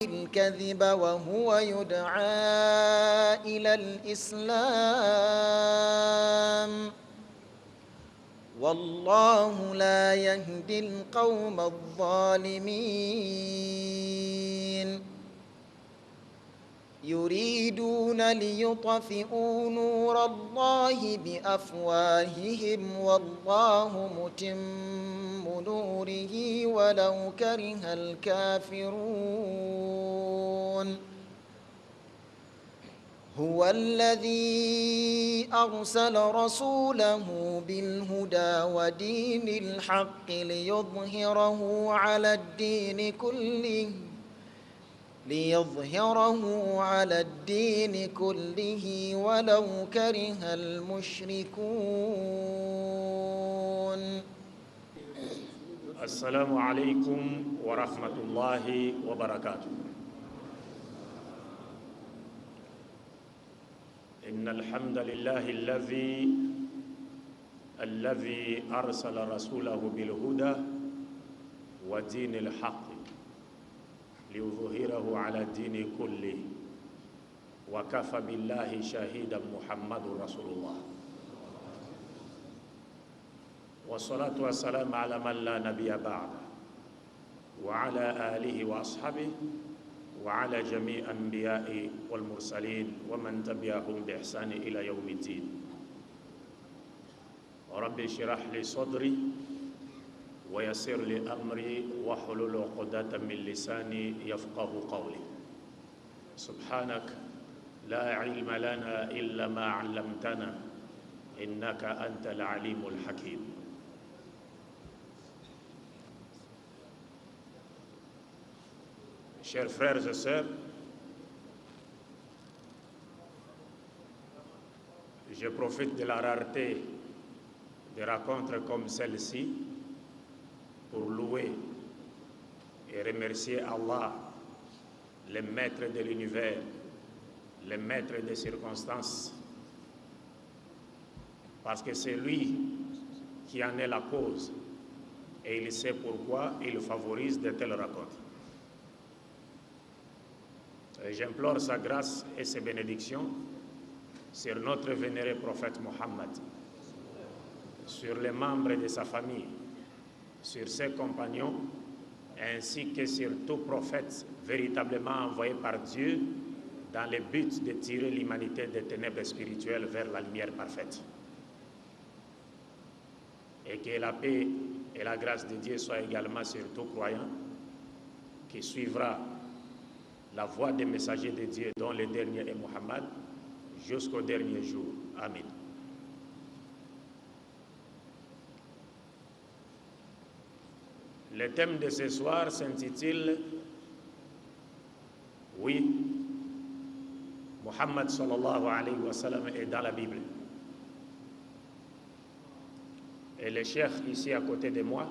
الكذب وهو يدعى إلى الإسلام والله لا يهدي القوم الظالمين يريدون ليطفئوا نور الله بأفواههم والله متم نوره ولو كره الكافرون هو الذي أرسل رسوله بالهدى ودين الحق ليظهره على الدين كله ولو كره المشركون. السلام عليكم ورحمة الله وبركاته. إن الحمد لله الذي أرسل رسوله بالهدى ودين الحق ليظهره على الدين كله وكفى بالله شهيدا محمد رسول الله والصلاة والسلام على من لا نبي بعد وعلى آله وأصحابه وعلى جميع الأنبياء والمرسلين ومن تبعهم بإحسان إلى يوم الدين. رب اشرح لي صدري ويسر لي أمري واحلل عقدة من لساني يفقه قولي. سبحانك لا علم لنا إلا ما علمتنا إنك أنت العليم الحكيم. Chers frères et sœurs, je profite de la rareté de rencontres comme celle-ci pour louer et remercier Allah, le maître de l'univers, le maître des circonstances, parce que c'est lui qui en est la cause et il sait pourquoi il favorise de telles rencontres. J'implore sa grâce et ses bénédictions sur notre vénéré prophète Mohammed, sur les membres de sa famille, sur ses compagnons, ainsi que sur tout prophète véritablement envoyé par Dieu dans le but de tirer l'humanité des ténèbres spirituelles vers la lumière parfaite. Et que la paix et la grâce de Dieu soient également sur tout croyant qui suivra la voie des messagers de Dieu, dont le dernier est Mohammed, jusqu'au dernier jour. Amen. Le thème de ce soir s'intitule « Oui, Mohammed sallallahu alayhi wa sallam est dans la Bible ». Et le cheikh ici à côté de moi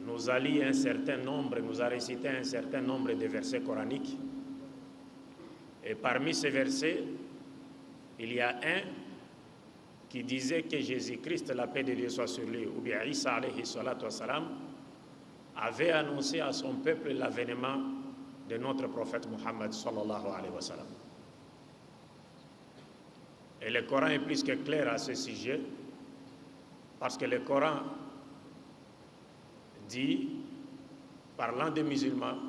nous a lu un certain nombre, nous a récité un certain nombre de versets coraniques. Et parmi ces versets, il y a un qui disait que Jésus-Christ, la paix de Dieu soit sur lui, ou bien Isa alayhi salatu wassalam, avait annoncé à son peuple l'avènement de notre prophète Mohammed sallallahu alayhi wa sallam. Et le Coran est plus que clair à ce sujet, parce que le Coran dit, parlant des musulmans,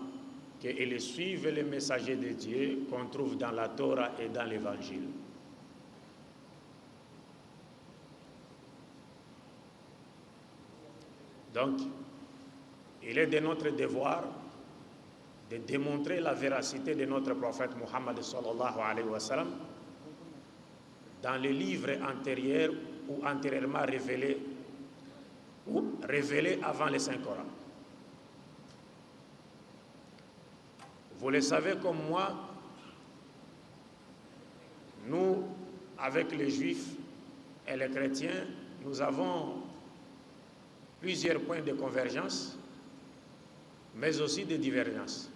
qu'ils suivent les messagers de Dieu qu'on trouve dans la Torah et dans l'Évangile. Donc, il est de notre devoir de démontrer la véracité de notre prophète Mohammed sallallahu alayhi wa sallam dans les livres antérieurs ou antérieurement révélés ou révélés avant le Saint-Coran. Vous le savez comme moi, nous, avec les Juifs et les chrétiens, nous avons plusieurs points de convergence, mais aussi de divergence.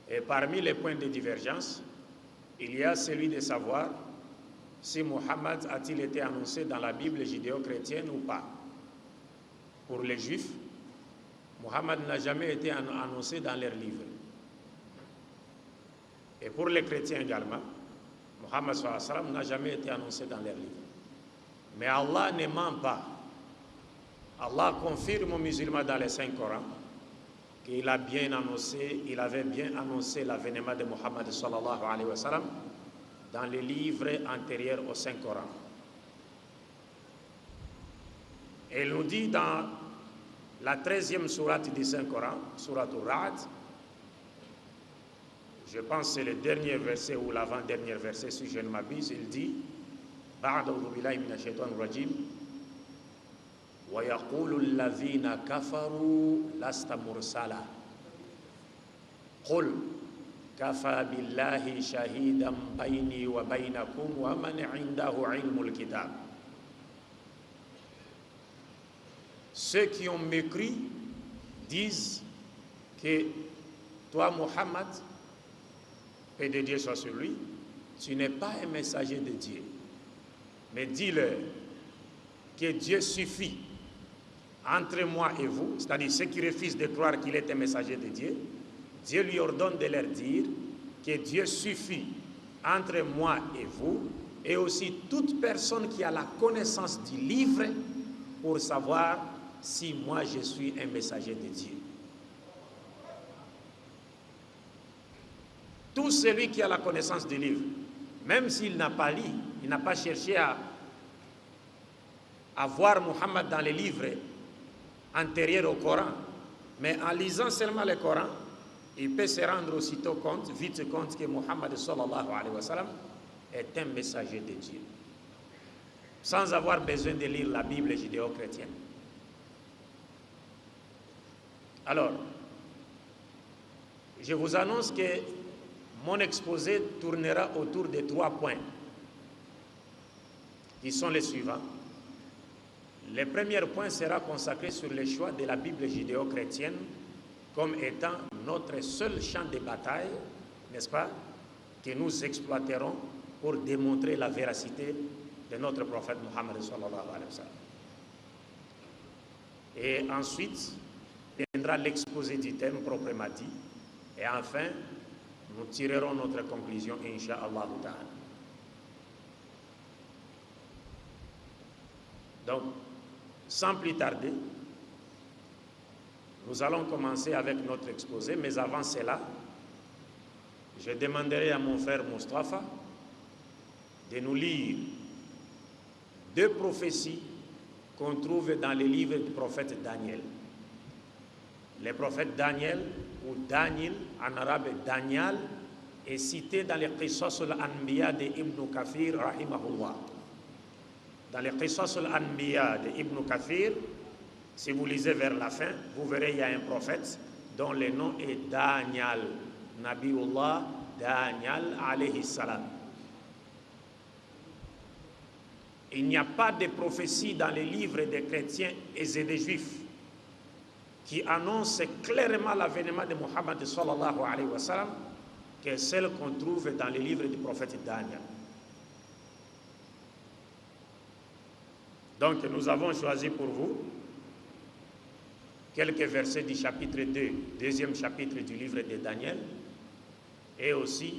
Et parmi les points de divergence, il y a celui de savoir si Mohammed a-t-il été annoncé dans la Bible judéo-chrétienne ou pas. Pour les Juifs, Mohammed n'a jamais été annoncé dans leurs livres. Et pour les chrétiens également, Mohammed n'a jamais été annoncé dans leurs livres. Mais Allah ne ment pas. Allah confirme aux musulmans dans les 5 Corans qu'il a bien annoncé, il avait bien annoncé l'avènement de Mohammed sallallahu alayhi wa sallam dans les livres antérieurs au Saint-Coran. Et il nous dit dans la 13e sourate du Saint-Coran, sourate Al-Ra'd, je pense que c'est le dernier verset ou l'avant-dernier verset, si je ne m'abuse, il dit Ba'da'udhu billahi minash shaitanir rajim wa yaqulu alladhina kafaru lasta mursala qul kafa billahi shahidan bayni wa baynakum wa man 'indahu 'ilmul kitab. Ceux qui ont mécru disent que toi, Muhammad, paix de Dieu soit sur lui, tu n'es pas un messager de Dieu. Mais dis-leur que Dieu suffit entre moi et vous, c'est-à-dire ceux qui refusent de croire qu'il est un messager de Dieu, Dieu lui ordonne de leur dire que Dieu suffit entre moi et vous, et aussi toute personne qui a la connaissance du livre pour savoir si moi je suis un messager de Dieu. Tout celui qui a la connaissance du livre, même s'il n'a pas lu, il n'a pas cherché à voir Muhammad dans les livres antérieurs au Coran, mais en lisant seulement le Coran, il peut se rendre aussitôt compte, vite compte que Muhammad sallallahu alayhi wa sallam est un messager de Dieu, sans avoir besoin de lire la Bible judéo-chrétienne. Alors, je vous annonce que mon exposé tournera autour de 3 points, qui sont les suivants. Le premier point sera consacré sur le choix de la Bible judéo-chrétienne comme étant notre seul champ de bataille, n'est-ce pas, que nous exploiterons pour démontrer la véracité de notre prophète Mohammed sallallahu alayhi wa sallam. Et ensuite, viendra l'exposé du thème proprement dit. Et enfin, nous tirerons notre conclusion, Inch'Allah ta'ala. Donc, sans plus tarder, nous allons commencer avec notre exposé, mais avant cela, je demanderai à mon frère Mustafa de nous lire 2 prophéties qu'on trouve dans les livres du prophète Daniel. Le prophète Daniel, ou Daniel, en arabe Daniel, est cité dans les Qisas al-Anbiya de Ibn Kathir, rahimahullah. Dans les Qisas al-Anbiya de Ibn Kathir, si vous lisez vers la fin, vous verrez il y a un prophète dont le nom est Daniel, Nabiullah Daniel alayhi salam. Il n'y a pas de prophétie dans les livres des chrétiens et des juifs qui annonce clairement l'avènement de Muhammad sallallahu alayhi wa sallam que celle qu'on trouve dans les livres du prophète Daniel. Donc nous avons choisi pour vous quelques versets du chapitre 2, deuxième chapitre du livre de Daniel, et aussi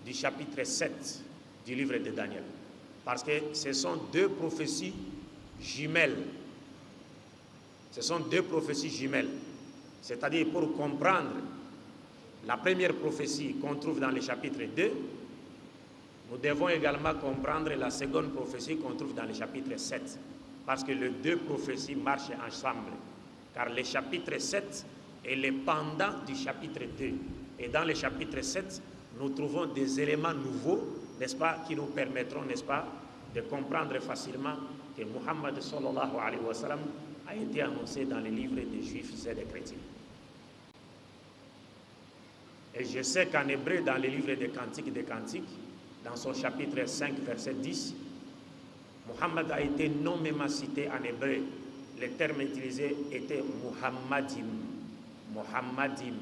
du chapitre 7 du livre de Daniel. Parce que ce sont 2 prophéties jumelles. Ce sont 2 prophéties jumelles. C'est-à-dire, pour comprendre la première prophétie qu'on trouve dans le chapitre 2, nous devons également comprendre la seconde prophétie qu'on trouve dans le chapitre 7. Parce que les 2 prophéties marchent ensemble. Car le chapitre 7 est le pendant du chapitre 2. Et dans le chapitre 7, nous trouvons des éléments nouveaux, n'est-ce pas, qui nous permettront, n'est-ce pas, de comprendre facilement que Muhammad sallallahu alayhi wa sallam a été annoncé dans les livres des Juifs et des chrétiens. Et je sais qu'en hébreu, dans les livres des Cantiques, dans son chapitre 5, verset 10, Muhammad a été nommément cité en hébreu. Le terme utilisé était Muhammadim. Muhammadim.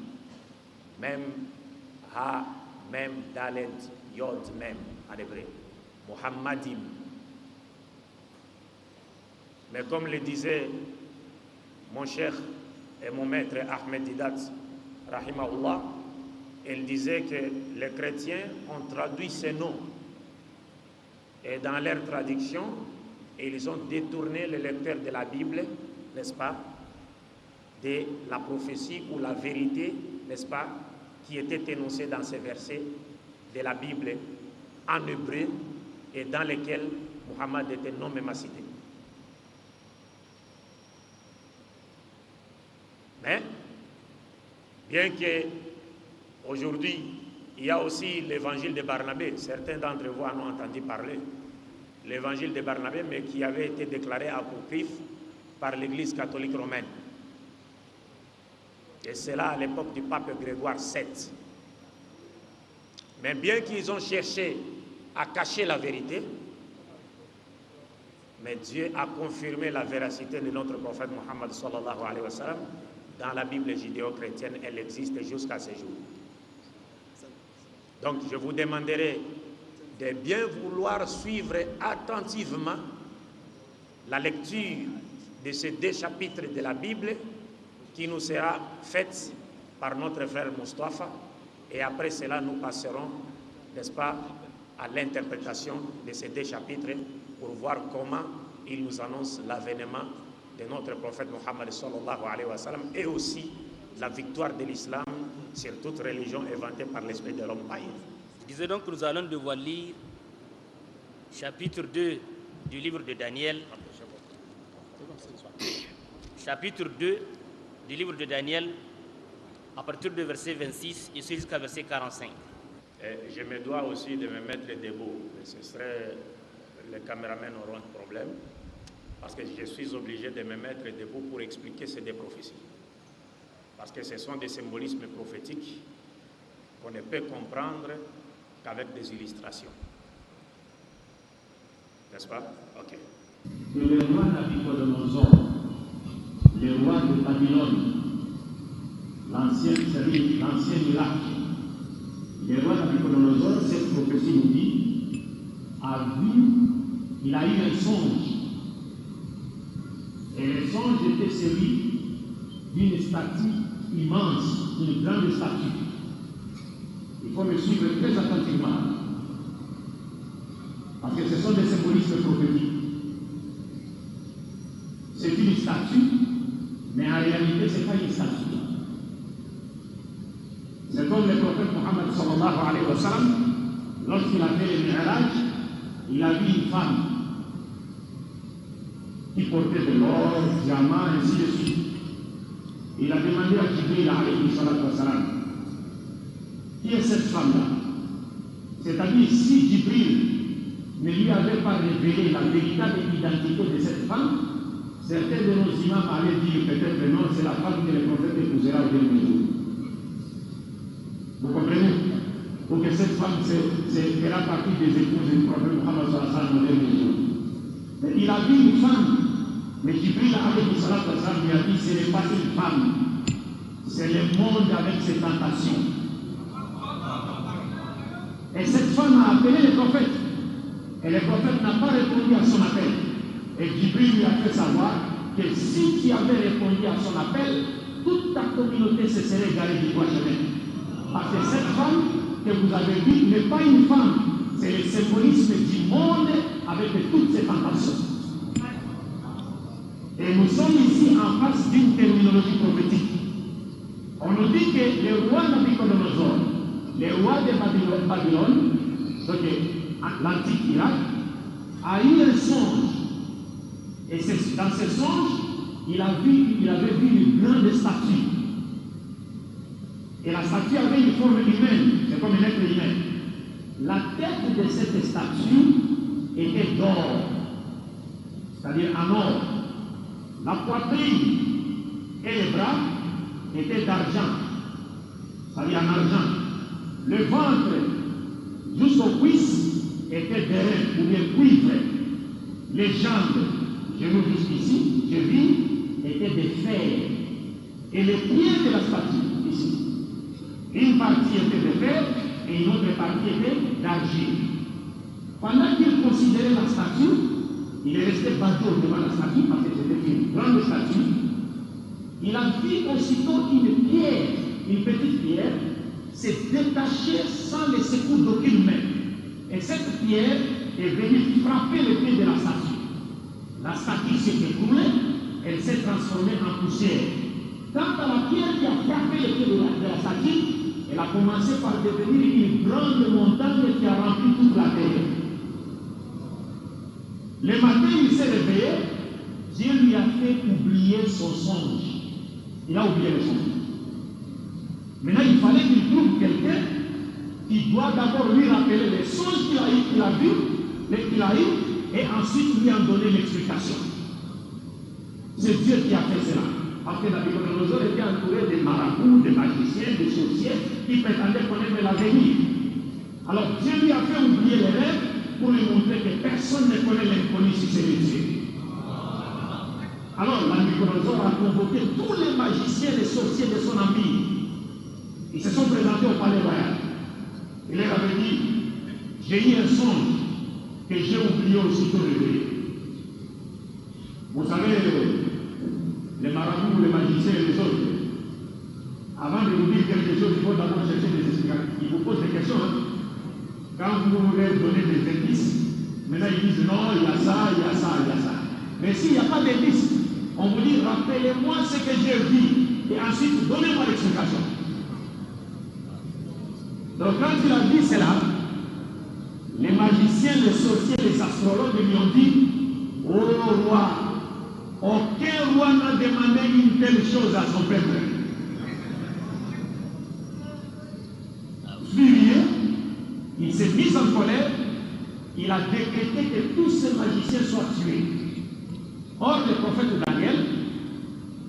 Même Ha, même Dalet, Yod, même en hébreu. Muhammadim. Mais comme le disait mon cher et mon maître Ahmed Didat, rahimahullah, il disait que les chrétiens ont traduit ces noms. Et dans leur traduction, ils ont détourné le lecteur de la Bible, n'est-ce pas, de la prophétie ou la vérité, n'est-ce pas, qui était énoncée dans ces versets de la Bible en hébreu et dans lesquels Muhammad était nommément cité. Mais, bien que aujourd'hui, il y a aussi l'évangile de Barnabé, certains d'entre vous en ont entendu parler, l'évangile de Barnabé, mais qui avait été déclaré apocryphe par l'Église catholique romaine. Et c'est là à l'époque du pape Grégoire VII. Mais bien qu'ils ont cherché à cacher la vérité, mais Dieu a confirmé la véracité de notre prophète Mohammed sallallahu alayhi wa sallam. Dans la Bible judéo-chrétienne, elle existe jusqu'à ce jour. Donc je vous demanderai de bien vouloir suivre attentivement la lecture de ces 2 chapitres de la Bible qui nous sera faite par notre frère Mustafa, et après cela nous passerons, n'est-ce pas, à l'interprétation de ces 2 chapitres pour voir comment il nous annonce l'avènement de notre prophète Mohammed sallallahu alayhi wa sallam et aussi la victoire de l'islam sur toute religion inventée par l'esprit de l'homme païen. Je disais donc que nous allons devoir lire chapitre 2 du livre de Daniel. Chapitre 2 du livre de Daniel à partir du verset 26 et jusqu'à verset 45. Et je me dois aussi de me mettre debout. Ce serait, les caméramans auront un problème parce que je suis obligé de me mettre debout pour expliquer ces 2 prophéties. Parce que ce sont des symbolismes prophétiques qu'on ne peut comprendre qu'avec des illustrations. N'est-ce pas? Ok. Que le roi Nabuchodonosor, le roi de Babylone, l'ancien Irak, le roi Nabuchodonosor, cette prophétie nous dit, il a eu un songe. Et le songe était celui d'une statue immense, une grande statue. Il faut me suivre très attentivement, parce que ce sont des symbolismes prophétiques. C'est une statue, mais en réalité, ce n'est pas une statue. C'est comme le prophète Mohammed sallallahu alayhi wa sallam, lorsqu'il a fait le Mi'raj, il a vu une femme qui portait de l'or, diamants, ainsi de suite. Il a demandé à Jibril alayhi wa sallam, qui est cette femme-là? C'est-à-dire, si Jibril ne lui avait pas révélé la véritable identité de cette femme, certains de nos imams allaient dire peut-être non, c'est la femme que le prophète épousera au dernier jour. Vous comprenez? Pour que cette femme fera partie des épouses du prophète Mohammed sallallahu alayhi wa sallam au dernier jour. Mais il a vu une femme, mais Jibril alayhi wa sallam lui a dit ce n'est pas une femme, c'est le monde avec ses tentations. Et cette femme a appelé le prophète. Et le prophète n'a pas répondu à son appel. Et Jibril lui a fait savoir que si tu avais répondu à son appel, toute ta communauté se serait égarée du droit chemin. Parce que cette femme que vous avez vue n'est pas une femme, c'est le symbolisme du monde avec toutes ses tentations. Et nous sommes ici en face d'une terminologie prophétique. On nous dit que le roi Nabuchodonosor, le roi de Babylone, donc l'antique Irak, a eu un songe. Et dans ce songe, il avait vu une grande statue. Et la statue avait une forme humaine, c'est comme un être humain. La tête de cette statue était d'or, c'est-à-dire en or. La poitrine et les bras étaient d'argent, c'est-à-dire en argent. Le ventre jusqu'aux cuisses était d'airain ou bien cuivre. Les jambes, genoux jusqu'ici, chevilles, étaient de fer. Et les pieds de la statue, ici, une partie était de fer et une autre partie était d'argile. Pendant qu'il considérait la statue, il est resté badaud devant la statue parce que c'était une grande statue. il a vu aussitôt une pierre, une petite pierre, s'est détachée sans les secours d'aucune main. Et cette pierre est venue frapper le pied de la statue. La statue s'est écroulée, elle s'est transformée en poussière. Quant à la pierre qui a frappé le pied de la statue, elle a commencé par devenir une grande montagne qui a rempli toute la terre. Le matin, il s'est réveillé, Dieu lui a fait oublier son songe. Il a oublié le songe. Maintenant, il fallait qu'il trouve quelqu'un qui doit d'abord lui rappeler les songes qu'il a eu, et ensuite lui en donner l'explication. C'est Dieu qui a fait cela. Parce que Nabucodonosor était entouré de marabouts, de magiciens, de sorciers qui prétendaient connaître l'avenir. Alors Dieu lui a fait oublier les rêves pour lui montrer que personne ne connaît l'inconnu si c'est Dieu. Alors Nabucodonosor a convoqué tous les magiciens et sorciers de son empire. Ils se sont présentés au palais royal. Il leur avait dit, j'ai eu un songe que j'ai oublié aussitôt réveillé. Vous savez, les marabouts, les magiciens et les autres, avant de vous dire quelque chose, il faut d'abord chercher des explications. Ils vous posent des questions. Quand vous voulez donner des indices, maintenant ils disent non, il y a ça, il y a ça, il y a ça. Mais s'il n'y a pas d'indice, on vous dit rappelez-moi ce que j'ai vu et ensuite donnez-moi l'explication. Donc quand il a dit cela, les magiciens, les sorciers, les astrologues lui ont dit, oh roi, aucun roi n'a demandé une telle chose à son peuple. Furieux, il s'est mis en colère, il a décrété que tous ces magiciens soient tués. Or, le prophète Daniel,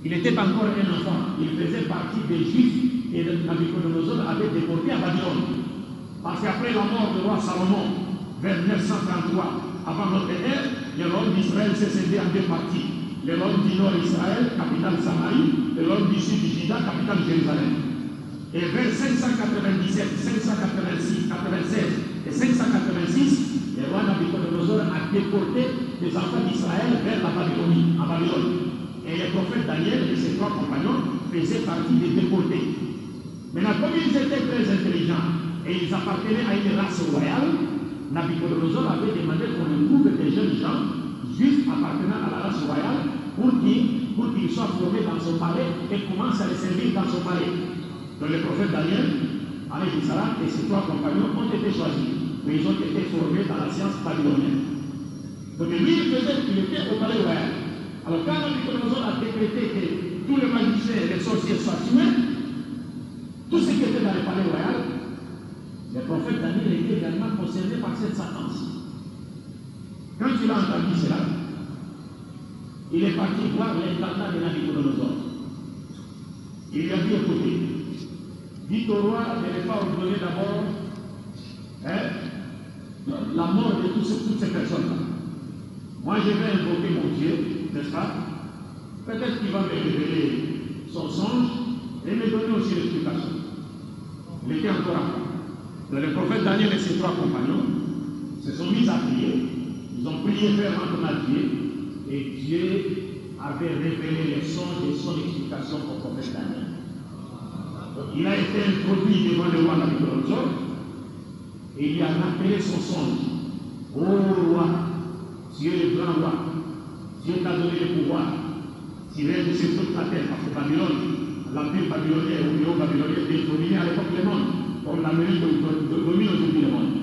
il était encore un enfant, il faisait partie des Juifs et Nabucodonosor avait déporté à Babylone. Parce qu'après la mort du roi Salomon, vers 933 avant notre ère, le royaume d'Israël s'est scindé en deux parties. Le royaume du nord Israël, capitale Samarie, le royaume du sud Juda, capitale Jérusalem. Et vers 597, 586, 96 et 586, le roi Nabucodonosor a déporté les enfants d'Israël vers la Babylonie, à Babylone. Et le prophète Daniel et ses trois compagnons faisaient partie des déportés. Maintenant, comme ils étaient très intelligents et ils appartenaient à une race royale, Nabucodonosor avait demandé qu'on trouve des jeunes gens juifs appartenant à la race royale pour qu'ils soient formés dans son palais et commencent à les servir dans son palais. Donc le prophète Daniel, alayhi salam, et ses trois compagnons ont été choisis, mais ils ont été formés dans la science babylonienne. Donc lui, il était au palais royal. Alors quand Nabucodonosor a décrété que tous les magiciens et les sorciers soient tués, tout ce qui était dans le palais royal, le prophète Daniel était également concerné par cette sentence. Quand il a entendu cela, il est parti voir l'intendant de Nabucodonosor. Il lui a dit, écoutez, dites au roi de ne pas ordonner d'abord la mort de toutes ces personnes-là. Moi, je vais invoquer mon Dieu, n'est-ce pas? Peut-être qu'il va me révéler son songe et me donner aussi l'explication. Il était encore à faire. Le prophète Daniel et ses trois compagnons se sont mis à prier. Ils ont prié fermement à Dieu et Dieu avait révélé les songes et son explication au prophète Daniel. Donc, il a été introduit devant le roi Nabucodonosor et il lui a rappelé son songe. Oh roi, tu es le grand roi, Dieu t'a donné le pouvoir, tu règnes sur toute la terre, parce que Babylone, l'empire babylonien, au bureau babylonien, était dominé à l'époque le monde, comme l'Amérique domine aujourd'hui le monde.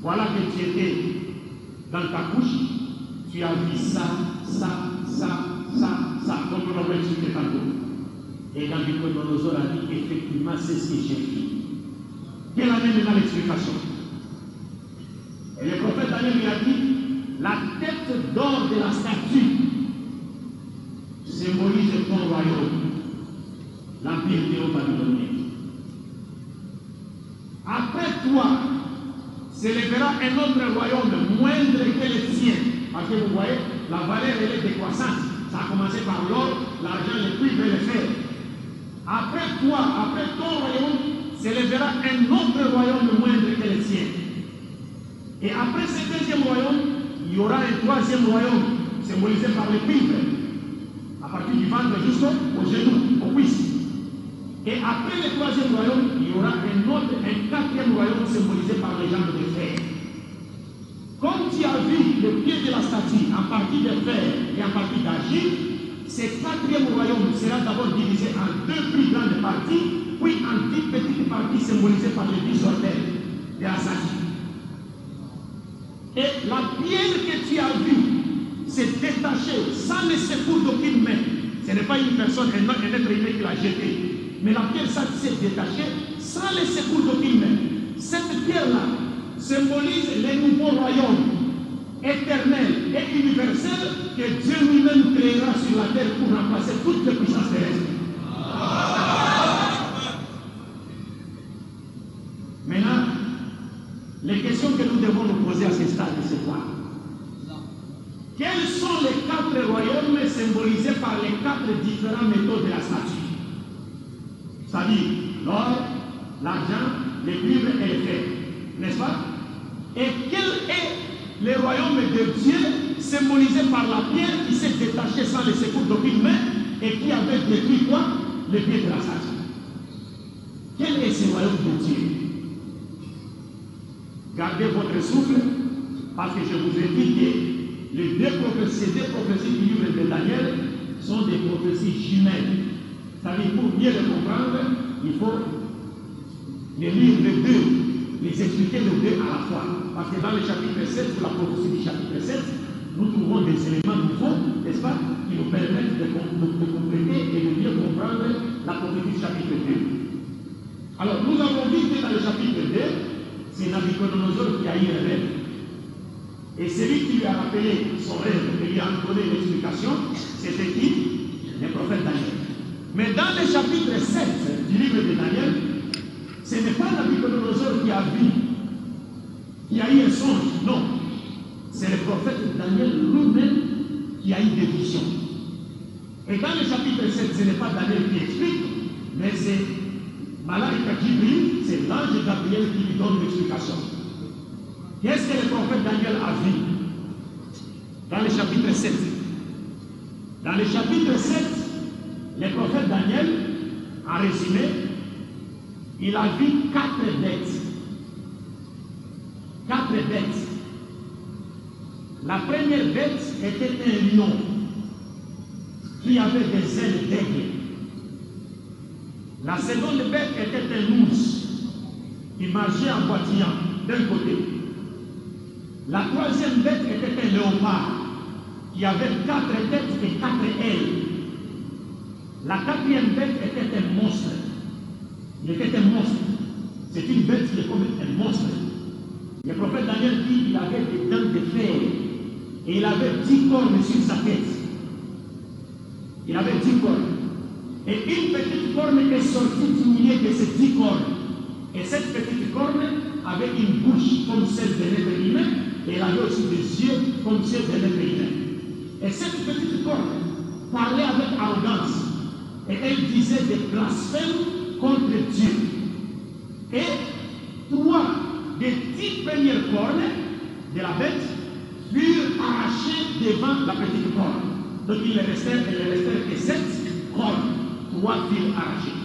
Voilà que tu étais dans ta couche, tu as vu ça, comme on l'a expliqué tantôt. Et Nabucodonosor a dit, effectivement, c'est ce que j'ai vu. Quelle année maintenant l'explication? Et le prophète Daniel lui a dit, la tête d'or de la statue symbolise ton royaume, l'empire néo-babylonien. Après toi, s'élèvera un autre royaume moindre que le tien. Parce que vous voyez, la valeur elle est décroissante. Ça a commencé par l'or, l'argent, les cuivres et le fer. Après toi, après ton royaume, s'élèvera un autre royaume moindre que le tien. Et après ce deuxième royaume, il y aura un troisième royaume, symbolisé par les cuivres. À partir du ventre jusqu'au genou, aux cuisses. Et après le troisième royaume, il y aura un quatrième royaume symbolisé par les jambes de fer. Comme tu as vu le pied de la statue en partie de fer et en partie d'argile, ce quatrième royaume sera d'abord divisé en deux plus grandes parties, puis en 10 petites parties symbolisées par les 10 orteils de la statue. Et la pierre que tu as vue s'est détachée sans le secours d'aucune main. Ce n'est pas une personne, un être humain qui l'a jetée, mais la pierre s'est détachée sans le secours d'aucune main. Cette pierre-là symbolise les nouveaux royaumes éternels et universels que Dieu lui-même créera sur la terre pour remplacer toutes les puissances terrestres. Maintenant, les questions que nous devons nous poser à ce stade, c'est quoi? Quels sont les 4 royaumes symbolisés par les 4 différentes méthodes de la statue? C'est-à-dire l'or, l'argent, les cuivres et le fer. N'est-ce pas? Et quel est le royaume de Dieu symbolisé par la pierre qui s'est détachée sans le secours d'aucune main et qui avait détruit quoi? Le pied de la statue. Quel est ce royaume de Dieu? Gardez votre souffle, parce que je vous ai dit que ces deux prophéties du livre de Daniel sont des prophéties jumelles. C'est-à-dire, pour bien le comprendre, il faut les lire les deux, les expliquer les deux à la fois. Parce que dans le chapitre 7, pour la prophétie du chapitre 7, nous trouvons des éléments nouveaux, n'est-ce pas, qui nous permettent de compléter et de mieux comprendre la prophétie du chapitre 2. Alors, nous avons vu que dans le chapitre 2, c'est Nabuchodonosor qui a eu un rêve. Et celui qui lui a rappelé son rêve et lui a donné l'explication, c'était qui? Le prophète Daniel. Mais dans le chapitre 7 du livre de Daniel, ce n'est pas Nabuchodonosor qui a vu, qui a eu un songe, non. C'est le prophète Daniel lui-même qui a eu des visions. Et dans le chapitre 7, ce n'est pas Daniel qui explique, mais c'est Malaika Jibril, c'est l'ange Gabriel qui lui donne l'explication. Qu'est-ce que le prophète Daniel a vu dans le chapitre 7? Dans le chapitre 7, le prophète Daniel, en résumé, il a vu 4 bêtes. 4 bêtes. La première bête était un lion qui avait des ailes d'aigle. La seconde bête était un ours qui marchait en boitillant d'un côté. La troisième bête était un léopard qui avait 4 têtes et 4 ailes. La quatrième bête était un monstre. Il était un monstre. C'est une bête qui est comme un monstre. Le prophète Daniel dit qu'il avait des dents de fer et il avait 10 cornes sur sa tête. Il avait 10 cornes. Et une petite corne est sortie du milieu de ces 10 cornes. Et cette petite corne avait une bouche comme celle d'un être humain et elle avait aussi des yeux comme celle d'un être humain. Et cette petite corne parlait avec arrogance et elle disait des blasphèmes contre Dieu. Et 3 des 10 premières cornes de la bête furent arrachées devant la petite corne. Donc il ne restait que 7 cornes. 3 furent arrachées.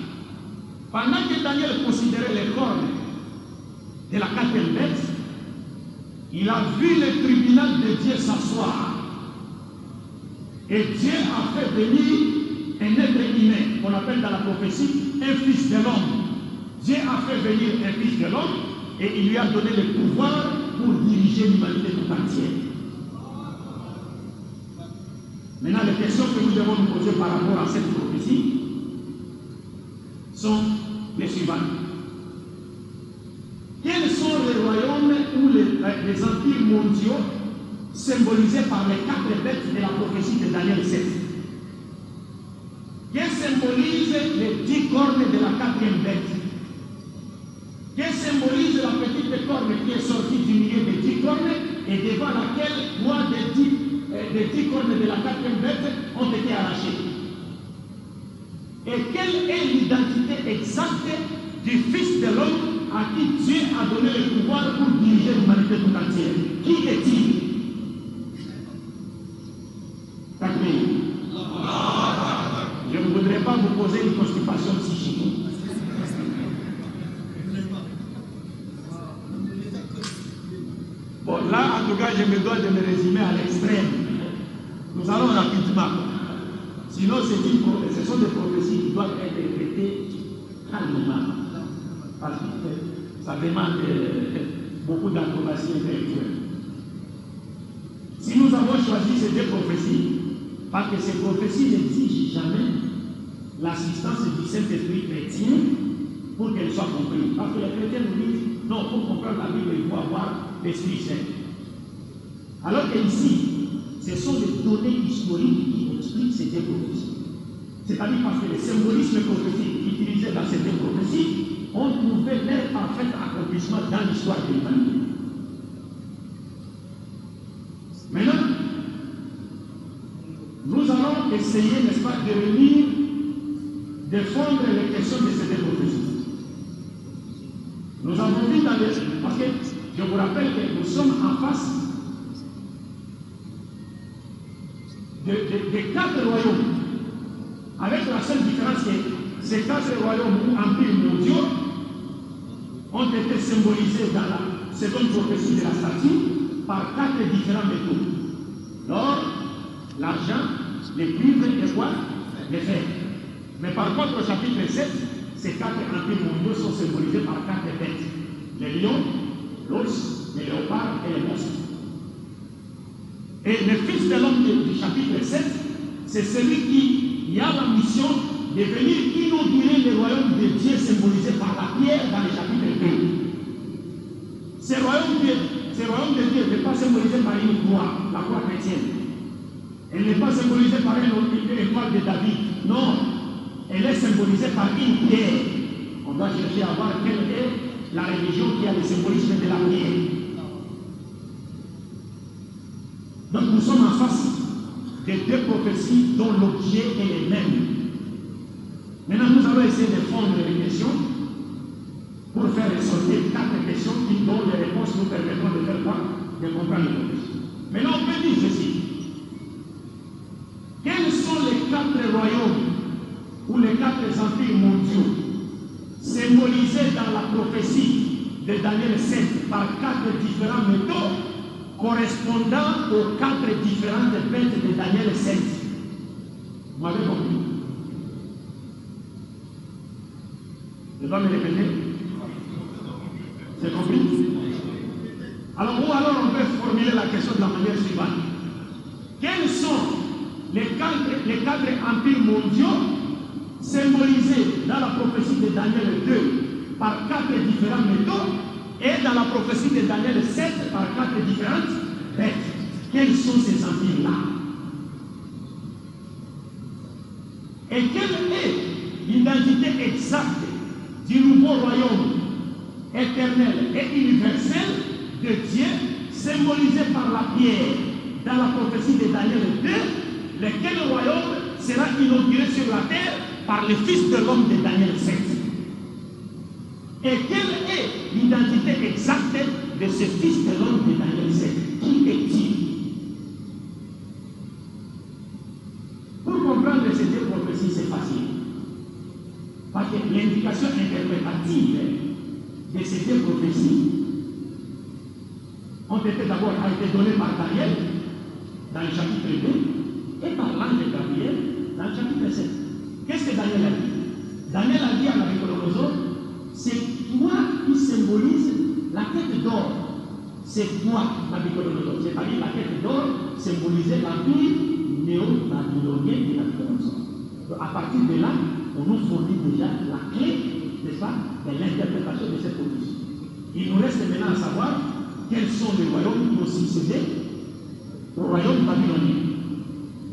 Pendant que Daniel considérait les cornes de la 4e bête, il a vu le tribunal de Dieu s'asseoir. Et Dieu a fait venir un être humain, qu'on appelle dans la prophétie un fils de l'homme. Dieu a fait venir un fils de l'homme et il lui a donné le pouvoir pour diriger l'humanité tout entière. Maintenant, les questions que nous devons nous poser par rapport à cette prophétie sont les suivantes. Quels sont les royaumes ou les empires mondiaux symbolisés par les 4 bêtes de la prophétie de Daniel 7? Qui symbolise les 10 cornes de la 4e bête? Qui symbolise la petite corne qui est sortie du milieu des 10 cornes et devant laquelle 3 des 10 cornes de la 4e bête ont été arrachées? Et quelle est l'identité exacte du Fils de l'homme à qui Dieu a donné le pouvoir pour diriger l'humanité tout entière? Qui est-il? Takbir. en tout cas, je me dois de me résumer à l'extrême. Nous allons rapidement. Sinon, ce sont des prophéties qui doivent être répétées calmement. Parce que ça demande beaucoup d'acrobatie intellectuelle. Si nous avons choisi ces deux prophéties, parce que ces prophéties n'exigent jamais l'assistance du Saint-Esprit chrétien pour qu'elles soient comprises. Parce que les chrétiens nous disent, non, pour comprendre la Bible, il faut avoir l'Esprit Saint. Alors qu'ici, ce sont des données historiques qui expliquent ces deux prophéties. C'est-à-dire parce que les symbolismes prophétiques utilisés dans ces deux prophéties ont trouvé leur parfait accomplissement dans l'histoire de l'humanité. Maintenant, nous allons essayer, n'est-ce pas, de venir défendre les questions de ces deux prophéties. Nous avons vu dans les... Parce que je vous rappelle que nous sommes en face de quatre royaumes, avec la seule différence que ces quatre royaumes ou empires mondiaux ont été symbolisés dans la seconde prophétie de la statue par quatre différents métaux. L'or, l'argent, les cuivres et quoi? Les fer. Mais par contre, au chapitre 7, ces quatre empires mondiaux sont symbolisés par quatre bêtes. Les lions, l'ours, les léopards et les monstres. Et le fils de l'homme du chapitre 7, c'est celui qui a la mission de venir inaugurer le royaume de Dieu symbolisé par la pierre dans le chapitre 2. Ce royaume de Dieu n'est pas symbolisé par une croix, la croix chrétienne. Elle n'est pas symbolisée par une étoile de David. Non, elle est symbolisée par une pierre. On doit chercher à voir quelle est la religion qui a le symbolisme de la pierre. Donc nous sommes en face de deux prophéties dont l'objet est le même. Maintenant, nous allons essayer de fondre les questions pour faire ressortir quatre questions dont les réponses nous permettront de faire quoi? De comprendre les prophéties. Maintenant, on peut dire ceci. Quels sont les quatre royaumes ou les quatre empires mondiaux symbolisés dans la prophétie de Daniel 7 par quatre différents métaux correspondant aux quatre différentes bêtes de Daniel 7? Vous m'avez compris? Je dois me répéter? C'est compris? Alors, on peut formuler la question de la manière suivante. Quels sont les quatre empires mondiaux symbolisés dans la prophétie de Daniel 2 par quatre différents métaux et dans la prophétie de Daniel 7 par quatre différentes bêtes? Quels sont ces empires-là? Et quelle est l'identité exacte du nouveau royaume éternel et universel de Dieu symbolisé par la pierre dans la prophétie de Daniel 2, lequel royaume sera inauguré sur la terre par le Fils de l'homme de Daniel 7? Et quelle est l'identité exacte de ce Fils de l'homme de Daniel 7? Qui est-il? Pour comprendre ces deux prophéties, c'est facile. Parce que l'indication interprétative de ces deux prophéties a été donnée par Daniel dans le chapitre 2 et par l'ange de Gabriel dans le chapitre 7. Qu'est-ce que Daniel a dit? Daniel a dit à Nabuchodonosor, c'est toi qui symbolise la tête d'or. C'est toi, Nabuchodonosor. C'est-à-dire la tête d'or symbolisait l'empire néo-babylonien de Nabuchodonosor. À partir de là, on nous fournit déjà la clé, n'est-ce pas, de l'interprétation de cette prophétie. Il nous reste maintenant à savoir quels sont les royaumes qui ont succédé au royaume babylonien.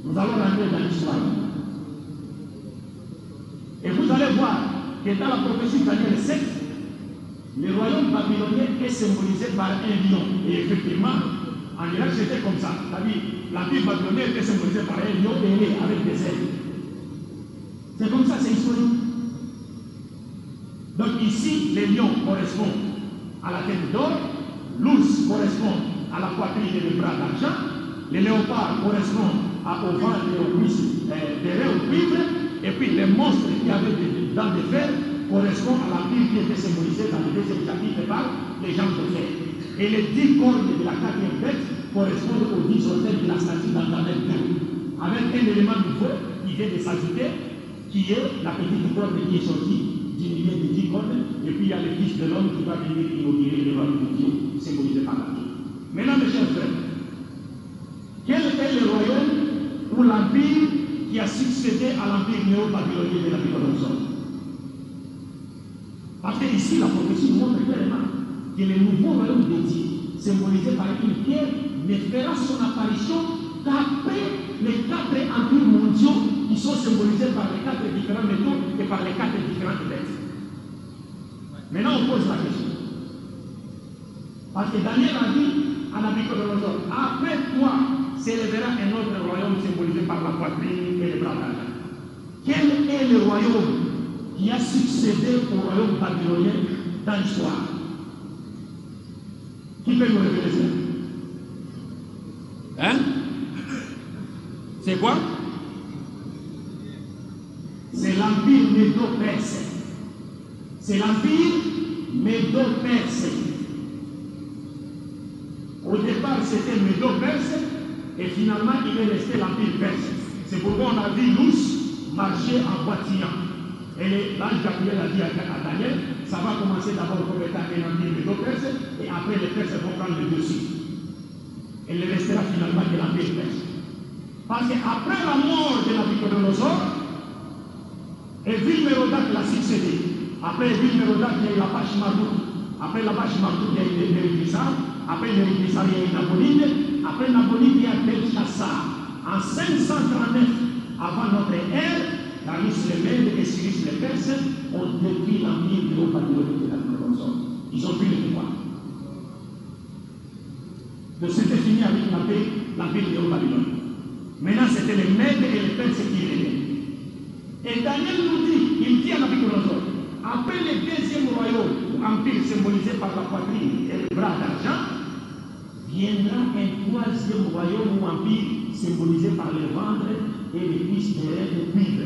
Nous allons rentrer dans l'histoire. Et vous allez voir que dans la prophétie de Daniel 7, le royaume babylonien est symbolisé par un lion. Et effectivement, en Irak, c'était comme ça. C'est-à-dire, l'empire babylonien était symbolisé par un lion ailé avec des ailes. C'est comme ça, c'est historique. Donc ici, les lions correspondent à la tête d'or, l'ours correspond à la poitrine et les bras d'argent, les léopards correspondent au ventre et aux cuisses des reins au cuivre, et puis les monstres qui avaient des dents de fer correspondent à l'empire qui était symbolisé dans le deuxième chapitre par les jambes de fer. Et les 10 cornes de la 4e bête correspondent aux 10 hôtels de la statue d'Antanel 2. Avec un élément nouveau qui vient de s'ajouter, qui est la petite corne qui est sortie du milieu des 10 cornes, et puis il y a le Fils de l'homme qui va venir inaugurer le royaume de Dieu, symbolisé par la vie. Maintenant, mes chers frères, quel est le royaume ou l'empire qui a succédé à l'empire néo-babylonien de Nabucodonosor? Parce que ici, la prophétie montre clairement que le nouveau royaume de Dieu, symbolisé par une pierre, ne fera son apparition qu'après les 4 empires mondiaux qui sont symbolisés par les 4 différents métaux et par les 4 différentes bêtes. Maintenant, on pose la question. Parce que Daniel a dit à Nabucodonosor, après toi s'élèvera un autre royaume symbolisé par la poitrine et les bras d'argent. Quel est le royaume qui a succédé au royaume babylonien dans l'histoire? Qui peut nous révéler ça? Hein? C'est quoi? C'est l'empire médo-perse. C'est l'empire médo-perse. Au départ, c'était médo-perse et finalement, il est resté l'empire perse. C'est pourquoi on a vu Lous marcher en boitillant. Et l'ange Gabriel a dit à Daniel, ça va commencer d'abord comme étant un empire médo-perse et après les Perses vont prendre le dessus. Et il ne restera finalement que l'empire perse. Parce qu'après la mort de Nabucodonosor, Evil-Mérodach l'a succédé. Après Evil-Mérodach, il y a eu la Bach-Marduk. Après la Bach-Marduk, il y a eu Nériclissar. Après Nériclissar, il y a eu Nabonide. Après Nabonide, il y a Belshazzar. En 539 avant notre ère, Darius le Mède et Cyrus le Perse ont détruit l'empire de Babylone de Nabucodonosor. Ils ont pris le pouvoir. Donc c'était fini avec l'empire de Babylone. Maintenant, c'était les Mèdes et les Perses qui régnaient. Et Daniel nous dit, il dit à Nabucodonosor, après le deuxième royaume, empire symbolisé par la poitrine et les bras d'argent, viendra un troisième royaume ou empire symbolisé par les ventres et les cuisses de cuivre.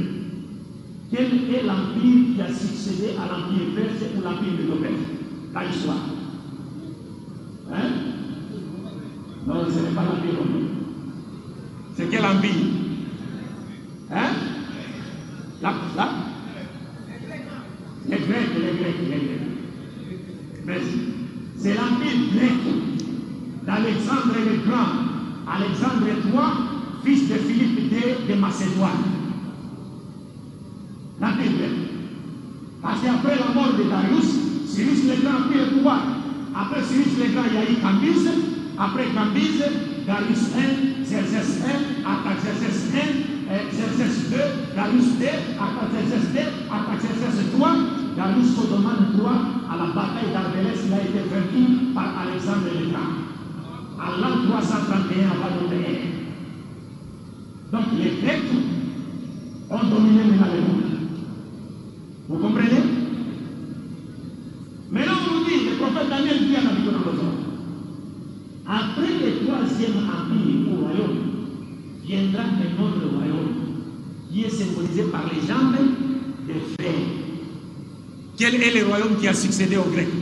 Quel est l'empire qui a succédé à l'empire perse ou l'empire de l'Opère dans l'histoire? Hein? Non, ce n'est pas l'empire romain. C'est quel empire? Hein? Là? Les Grecs. Merci. C'est l'empire grec d'Alexandre le Grand. Alexandre III, fils de Philippe II de Macédoine. L'empire grec. Parce qu'après la mort de Darius, Cyrus le Grand a pris le pouvoir. Après Cyrus le Grand, il y a eu Cambyse. Après Cambyse, Darius I, Xerxès I, Artaxerxès I, Xerxès II, Darius II, Artaxerxès II, Artaxerxès III, Darius Sodoman III, à la bataille d'Arbelès, il a été vaincu par Alexandre le Grand. À l'an 331 avant notre ère. Donc les Grecs ont dominé maintenant le monde. Vous comprenez? Maintenant on nous dit, le prophète Daniel dit à Nabucodonosor, après le troisième empire ou royaume, viendra un autre royaume qui est symbolisé par les jambes de fer. Quel est le royaume qui a succédé aux Grecs?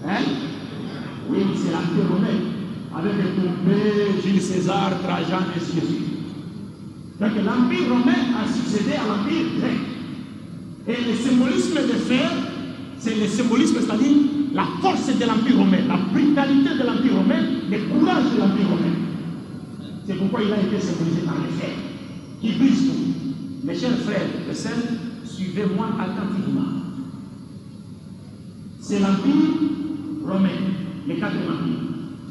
Hein? Oui, c'est l'empire romain, avec les Pompée, Jules César, Trajan et ainsi de suite. Donc l'empire romain a succédé à l'empire grec. Et le symbolisme de fer, c'est le symbolisme, c'est-à-dire la force de l'empire romain, la brutalité de l'empire romain, le courage de l'empire romain. C'est pourquoi il a été symbolisé par les fers, qui brisent tout. Mes chers frères et sœurs, suivez-moi attentivement. C'est l'empire romain, le quatrième empire,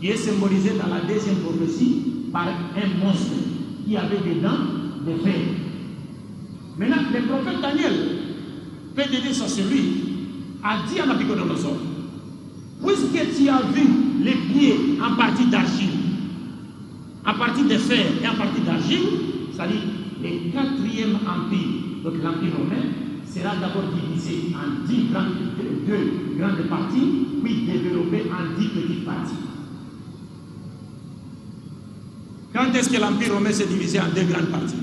qui est symbolisé dans la deuxième prophétie par un monstre qui avait des dents de fer. Maintenant, le prophète Daniel, paix de Dieu soit sur lui, a dit à Nabucodonosor, puisque tu as vu les pieds en partie d'argile, en partie de fer et en partie d'argile, c'est-à-dire le quatrième empire, donc l'empire romain, sera d'abord divisé en 2 grandes parties, puis développé en 10 petites parties. Quand est-ce que l'empire romain s'est divisé en 2 grandes parties?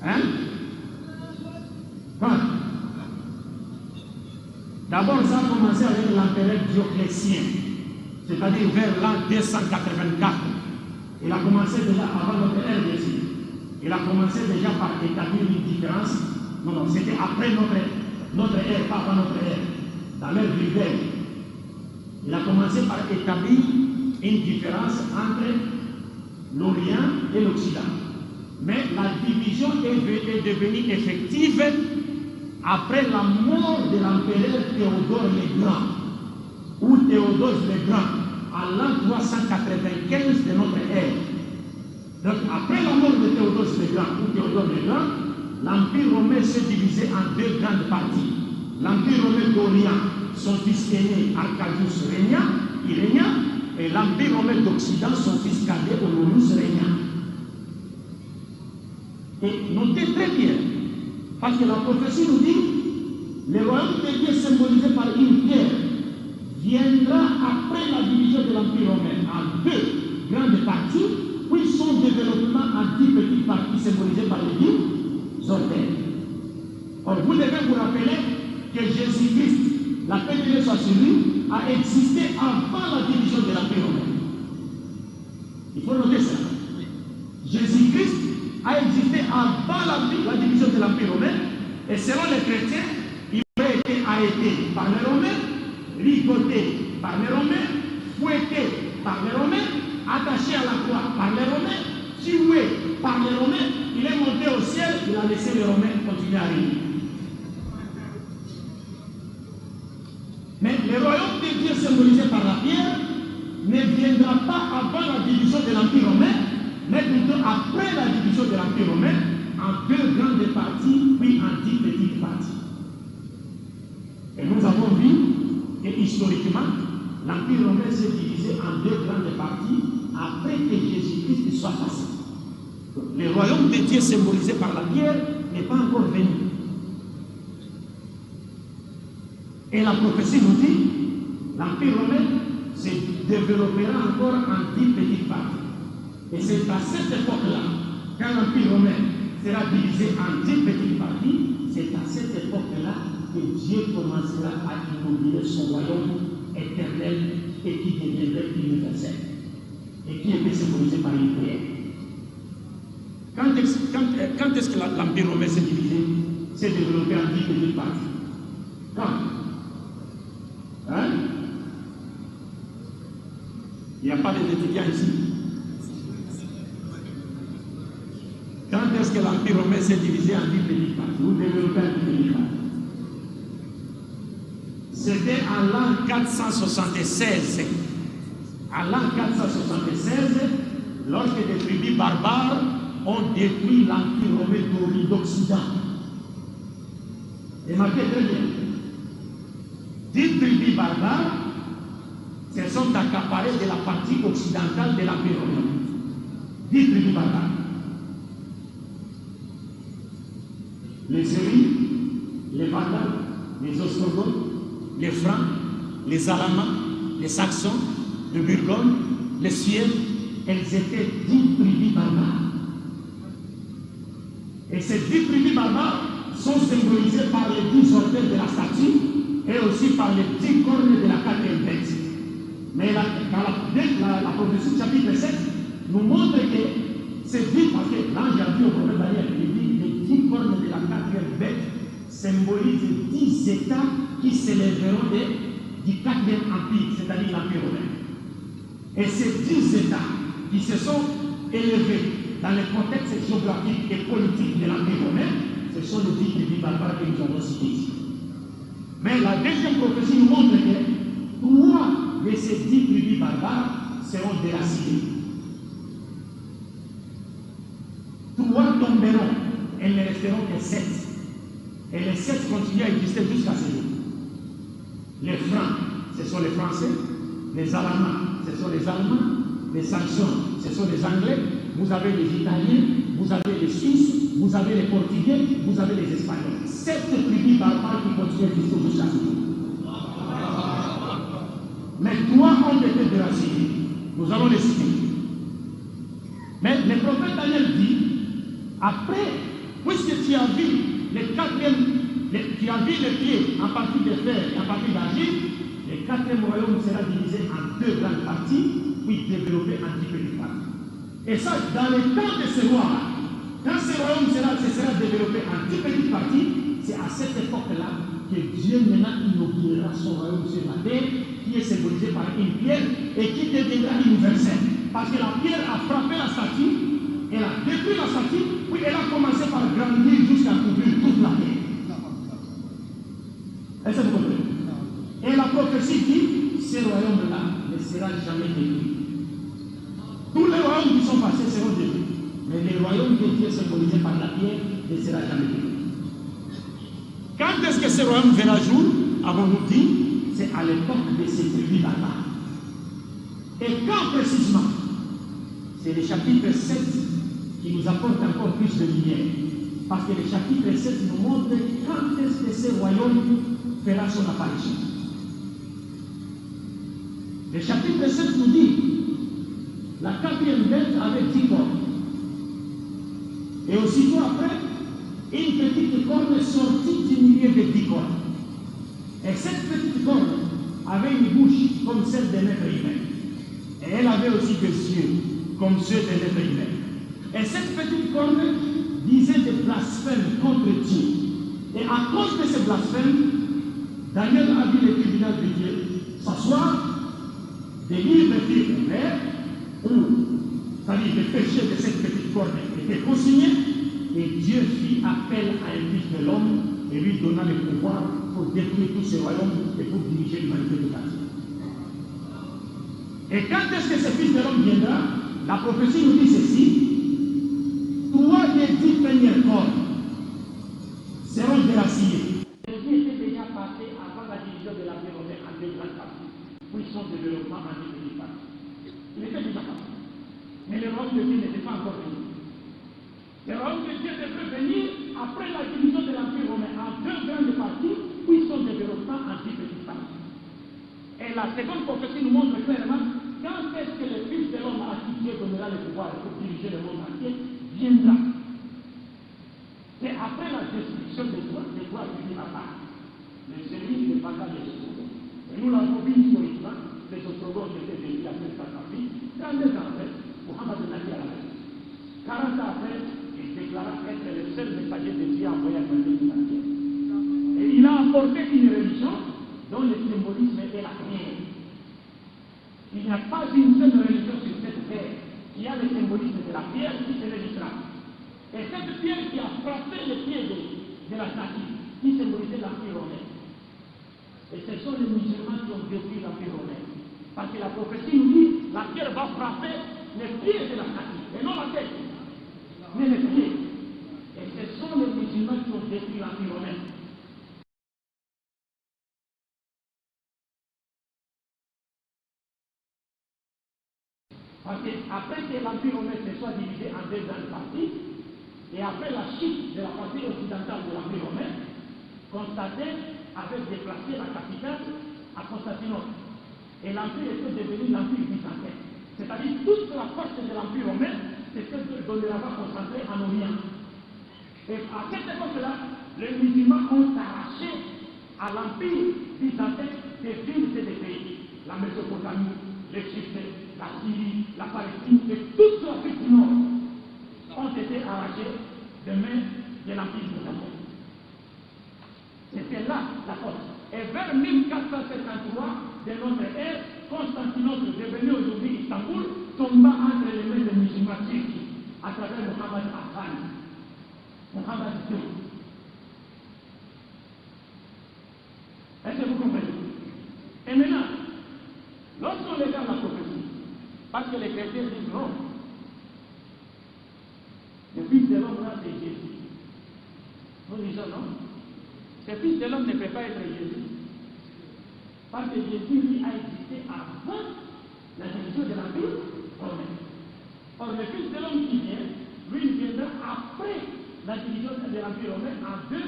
Hein? Quand? D'abord, ça a commencé avec l'empereur Dioclétien, c'est-à-dire vers l'an 284. Il a commencé déjà avant notre ère de Jésus. Il a commencé déjà par établir une différence. Non, c'était après notre ère, pas avant notre ère. Dans l'ère vulgaire, il a commencé par établir une différence entre l'Orient et l'Occident. Mais la division est devenue effective après la mort de l'empereur Théodore le Grand, ou Théodose le Grand, à l'an 395 de notre ère. Donc, après la mort de Théodose le Grand, ou Théodore le Grand, l'Empire romain s'est divisé en deux grandes parties. L'Empire romain d'Orient, son fils aîné Arcadius il régna, et l'Empire romain d'Occident, son fils cadet Honorius régna. Et notez très bien, parce que la prophétie nous dit, le royaume de Dieu symbolisé par une pierre viendra après la division de l'Empire romain en deux grandes parties, puis son développement en 10 petites parties symbolisées par les 10 organes. Or, vous devez vous rappeler que Jésus-Christ, la paix de Dieu soit sur lui, a existé avant la division de l'Empire romain. Il faut noter ça. Jésus-Christ a existé avant la division de l'Empire romain, et selon les chrétiens, il aurait été arrêté par les Romains, ligoté par les Romains, fouetté par les Romains, attaché à la croix par les Romains, tué par les Romains, il est monté au ciel, il a laissé les Romains continuer à régner. Mais le royaume de Dieu symbolisé par la pierre ne viendra pas avant la division de l'Empire romain, mais plutôt après la division de l'Empire romain, en deux grandes parties, puis en 10 petites parties. Et nous avons vu que historiquement, l'Empire romain s'est divisé en deux grandes parties après que Jésus-Christ soit passé. Le royaume de Dieu symbolisé par la pierre n'est pas encore venu. Et la prophétie nous dit, l'Empire romain se développera encore en 10 petites parties. Et c'est à cette époque-là, quand l'Empire romain sera divisé en 10 petites parties, c'est à cette époque-là que Dieu commencera à inaugurer son royaume éternel et qui deviendrait universel. Et qui était symbolisé par une prière. Quand est-ce que l'Empire romain s'est divisé, s'est développé en 10 petites parties? Quand? Hein? Il n'y a pas d'étudiants ici. Quand est-ce que l'Empire romain s'est divisé en 10 petites parties? Vous développez en 10 petites parties. C'était en l'an 476. En l'an 476, lorsque des tribus barbares ont détruit l'Empire romain d'Occident. Remarquez très bien. 10 tribus barbares se sont accaparées de la partie occidentale de l'Empire romain. 10 tribus barbares. Les Syriens, les Vandales, les Ostrogoths, les Francs, les Alamans, les Saxons, les Burgondes, les Suèves, elles étaient 10 tribus barbares. Et ces 10 tribus barbares sont symbolisées par les 10 organes de la statue et aussi par les 10 cornes de la 4e bête. Mais la prophétie chapitre 7 nous montre que c'est dit, parce que l'ange a dit au prophète Daniel, il dit les 10 cornes de la 4e bête symbolisent 10 États qui s'élèveront du 4e empire, c'est-à-dire l'Empire romain. Et ces 10 États qui se sont élevés dans le contexte géographique et politique de l'Empire romain, ce sont les 10 tribus barbares que nous avons cités ici. Mais la deuxième prophétie nous montre que 3 de ces 10 tribus barbares seront déracinées. 3 tomberont et ne resteront que 7. Et les 7 continuent à exister jusqu'à ce jour. Les Francs, ce sont les Français. Les Alamans, ce sont les Allemands. Les Saxons, ce sont les Anglais. Vous avez les Italiens, vous avez les Suisses, vous avez les Portugais, vous avez les Espagnols. 7 tribus barbares qui continuent à exister jusqu'à ce jour. Mais 3 ont été déracinés. Nous allons les citer. Mais le prophète Daniel dit, après, puisque tu as vu partir des pieds, à partir des fers et à partir d'argile, le quatrième royaume sera divisé en deux grandes parties, puis développé en 10 petites parties. Et ça, dans le temps de ce roi-là, quand ce royaume sera développé en 10 petites parties, c'est à cette époque-là que Dieu maintenant inaugurera son royaume sur la terre, qui est symbolisé par une pierre et qui deviendra universelle. Parce que la pierre a frappé la statue, elle a détruit la statue, puis elle a commencé par grandir jusqu'à couvrir toute la terre. Est-ce que vous comprenez? Et la prophétie dit, ce royaume-là ne sera jamais détruit. Tous les royaumes qui sont passés seront détruits. Mais le royaume de Dieu symbolisé par la pierre ne sera jamais détruit. Quand est-ce que ce royaume verra jour? Avons-nous dit? C'est à l'époque de ces tribus là-bas. Et quand précisément? C'est le chapitre 7 qui nous apporte encore plus de lumière. Parce que le chapitre 7 nous montre quand est-ce que ce royaume fera son apparition. Le chapitre 7 nous dit la quatrième bête avait 10 cornes. Et aussitôt après, une petite corne sortit du milieu des 10 cornes. Et cette petite corne avait une bouche comme celle d'un être humain. Et elle avait aussi des yeux comme ceux d'un être humain. Et cette petite corne disait des blasphèmes contre Dieu. Et à cause de ces blasphèmes, Daniel a vu le tribunal de Dieu s'asseoir, des livres furent ouverts, où, c'est-à-dire les péchés de cette petite corne étaient consignés, et Dieu fit appel à un fils de l'homme et lui donna le pouvoir pour détruire tous ces royaumes et pour diriger l'humanité de Dieu. Et quand est-ce que ce fils de l'homme viendra? La prophétie nous dit ceci: 3 des 10 premières cornes seront déracinées. Ce qui était déjà passé avant la division de la terre en deux grandes parties, puis son développement en deux petites parties. Il était déjà passé. Mais le royaume de Dieu n'était pas encore venu. Le royaume de Dieu devrait venir après la division de l'Empire romain en deux grandes parties, puis son développement en 10 petites parties. Et la seconde prophétie nous montre clairement quand est-ce que le Fils de l'homme à qui Dieu donnera le pouvoir pour diriger le monde entier viendra. C'est après la destruction des droits du part. Le service de Bagdad est sauvé. Et nous l'avons vu historiquement, les Ostrogoths étaient détruits après le Saint-Empire. 32 ans après, Mohammed n'a dit à la messe. 40 ans après, il déclara être le seul messager de Dieu envoyé à l'évangile de la terre. Et il a apporté une religion dont le symbolisme est la prière. Il n'y a pas une seule religion sur cette terre qui a le symbolisme de la pierre, qui c'est l'islam. Et cette pierre qui a frappé les pieds de la statue, qui symbolisait l'Empire romain. Et ce sont les musulmans qui ont détruit l'Empire romain. Parce que la prophétie nous dit, la pierre va frapper les pieds de la statue, et non la tête, mais les pieds. Et ce sont les musulmans qui ont détruit l'Empire romain. Parce qu'après que l'Empire romain se soit divisé en deux grandes parties, et après la chute de la partie occidentale de l'Empire romain, Constantin avait déplacé la capitale à Constantinople. Et l'Empire était devenu l'Empire byzantin. C'est-à-dire toute la force de l'Empire romain s'était dorénavant concentrée en Orient. Et à cette époque-là, les musulmans ont arraché à l'Empire byzantin des villes et des pays. La Mésopotamie, l'Égypte, la Syrie, la Palestine et toute l'Afrique du Nord ont été arrachés de main de l'Empire byzantin. C'était là la force. Et vers 1453 de notre ère, Constantinople, devenu aujourd'hui Istanbul, tomba entre les mains des musulmans turcs à travers Mohammed Afan, Mohammed II. Est-ce que vous comprenez? Et maintenant, lorsqu'on regarde la prophétie, parce que les chrétiens disent non, le Fils de l'homme là, c'est Jésus. Nous disons non. Ce Fils de l'homme ne peut pas être Jésus. Parce que Jésus, lui, a existé avant la division de l'Empire romain. Or, le Fils de l'homme qui vient, lui, il viendra après la division de l'Empire romain en deux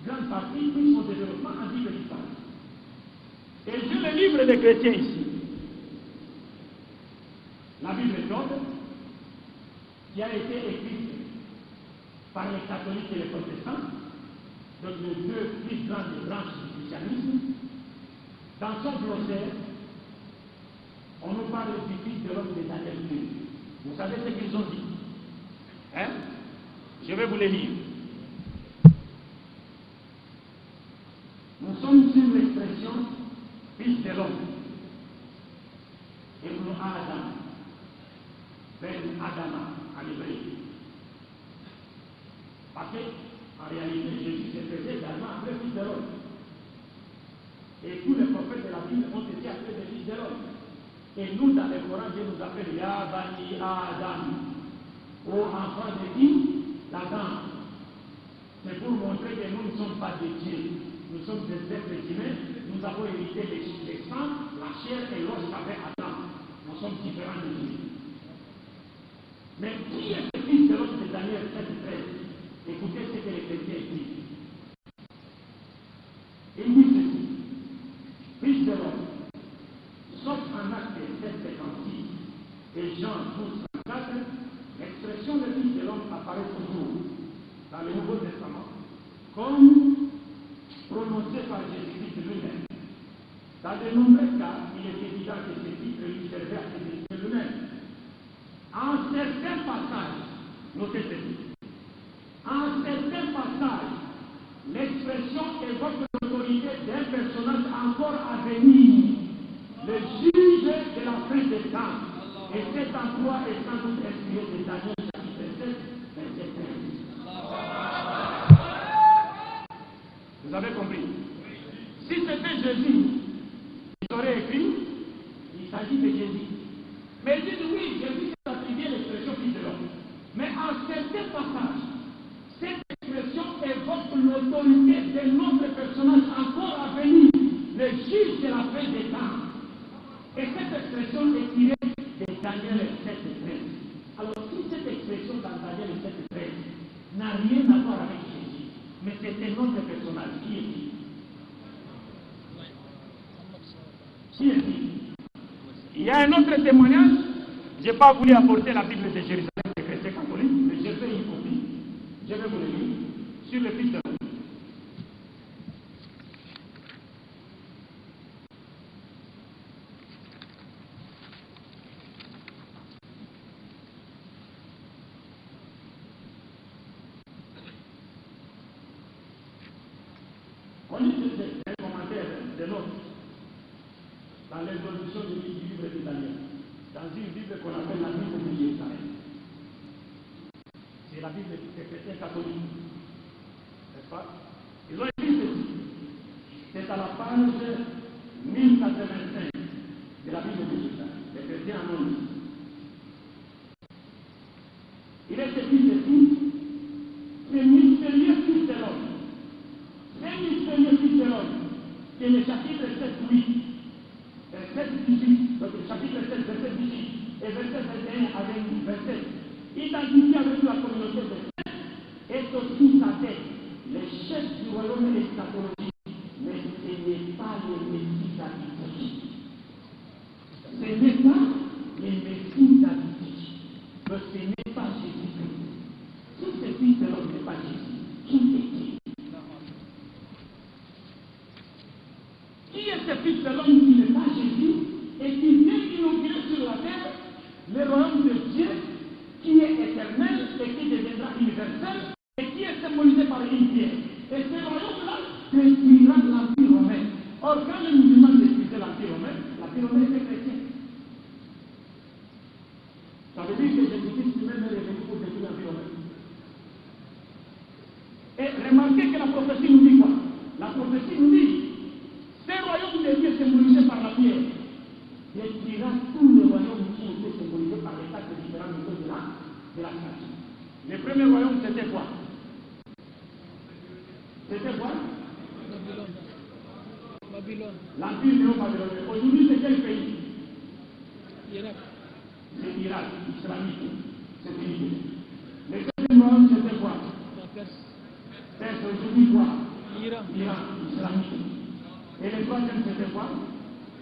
grandes parties, puis son développement en 10 petites parties. Et j'ai le livre des chrétiens ici. La Bible d'Ordre, qui a été écrite par les catholiques et les protestants, donc les deux plus grandes branches du christianisme, dans son glossaire, on nous parle du Fils de l'homme de Daniel 2. Vous savez ce qu'ils ont dit? Hein? Je vais vous les lire. Nous sommes sur l'expression Fils de l'homme. Ibn Adam, Ben Adama en hébreu. Parce qu'en réalité, Jésus s'est fait également appelé Fils de l'homme. Et tous les prophètes de la Bible ont été appelés des Fils de l'homme. Et nous, dans le Coran, Dieu nous appelle Ya Bani Adam, aux enfants de qui? L'Adam. C'est pour montrer que nous ne sommes pas des dieux. Nous sommes des êtres humains. Nous avons hérité les sangs, la chair et l'os qu'avait Adam. Nous sommes différents de Dieu. Mais qui est le Fils de l'homme de Daniel 7:13? Écoutez ce que les chrétiens disent. Ils disent ceci. Fils de l'homme, sauf en acte 7:56 et Jean 12:34, l'expression de Fils de l'homme apparaît toujours dans le Nouveau Testament comme prononcée par Jésus-Christ lui-même. Dans de nombreux cas, il est évident que ce titre lui servait à se désigner lui-même. En certains passages, notez ceci, en certains passages, l'expression évoque l'autorité d'un personnage encore à venir, le juge de la fin des temps. Et cet emploi est sans doute inspiré de Daniel chapitre 7, verset 13. Vous avez compris? Si c'était Jésus, il aurait écrit, il s'agit de Jésus. Mais il dit oui, Jésus s'est attribué l'expression Fils de l'homme. Mais en certains passages, cette expression évoque l'autorité d'un autre personnage encore à venir, le juge de la fin des temps. Et cette expression est tirée de Daniel 7:13. Alors, si cette expression dans Daniel 7:13 n'a rien à voir avec Jésus, mais c'est un autre personnage, qui est-il? Qui est-il? Il y a un autre témoignage. Je n'ai pas voulu apporter la Bible de Jérusalem des chrétiens catholiques, mais j'ai fait une copie. Je vais vous le lire sur le Fils de l'homme. On lit un commentaire de l'autre dans l'introduction du livre de Daniel, dans une Bible qu'on appelle la Bible de Jérusalem. C'est la Bible des chrétiens catholiques, n'est-ce pas? Ils ont écrit ceci. C'est à la page 1085 de la Bible de Jérusalem, les chrétiens anonymes. Il est écrit ceci. C'est mystérieux Fils de l'homme. C'est mystérieux Fils de l'homme. C'est le chapitre 7:8. Verset 18, donc le chapitre 7, verset 18 et verset 21 avec verset identifié avec la communauté de Dieu est aussi sa tête, le chef du royaume eschatologique, mais ce n'est pas le Messie d'habitude. Ce n'est pas le Messie d'habitude, mais ce n'est pas Jésus-Christ. Si ce Fils de l'homme n'est pas Jésus, qui est-il? Qui est ce Fils de l'homme qui n'est pas Jésus et qui vient inaugurer sur la terre le royaume de Dieu qui est éternel et qui deviendra universel et qui est symbolisé par une pierre. Et ce royaume-là détruira l'Empire romain. Or, quand les musulmans détruisaient l'Empire romain était chrétien. Ça veut dire que Jésus-Christ lui-même est venu pour détruire l'Empire romain. Et remarquez que la prophétie nous dit quoi? La prophétie nous dit ce royaume de Dieu symbolisé par la pierre détruira tous les royaumes qui étaient symbolisés par les quatre différents niveaux de la statue. Le premier royaume, c'était quoi? C'était quoi? Babylone. L'Empire néo-babylonien. Aujourd'hui, c'est quel pays? Irak. C'est l'Irak, islamique. C'est fini. Le deuxième royaume, c'était quoi? La Perse. Perse, aujourd'hui quoi? Iran. Iran, islamique. Et le troisième, c'était quoi?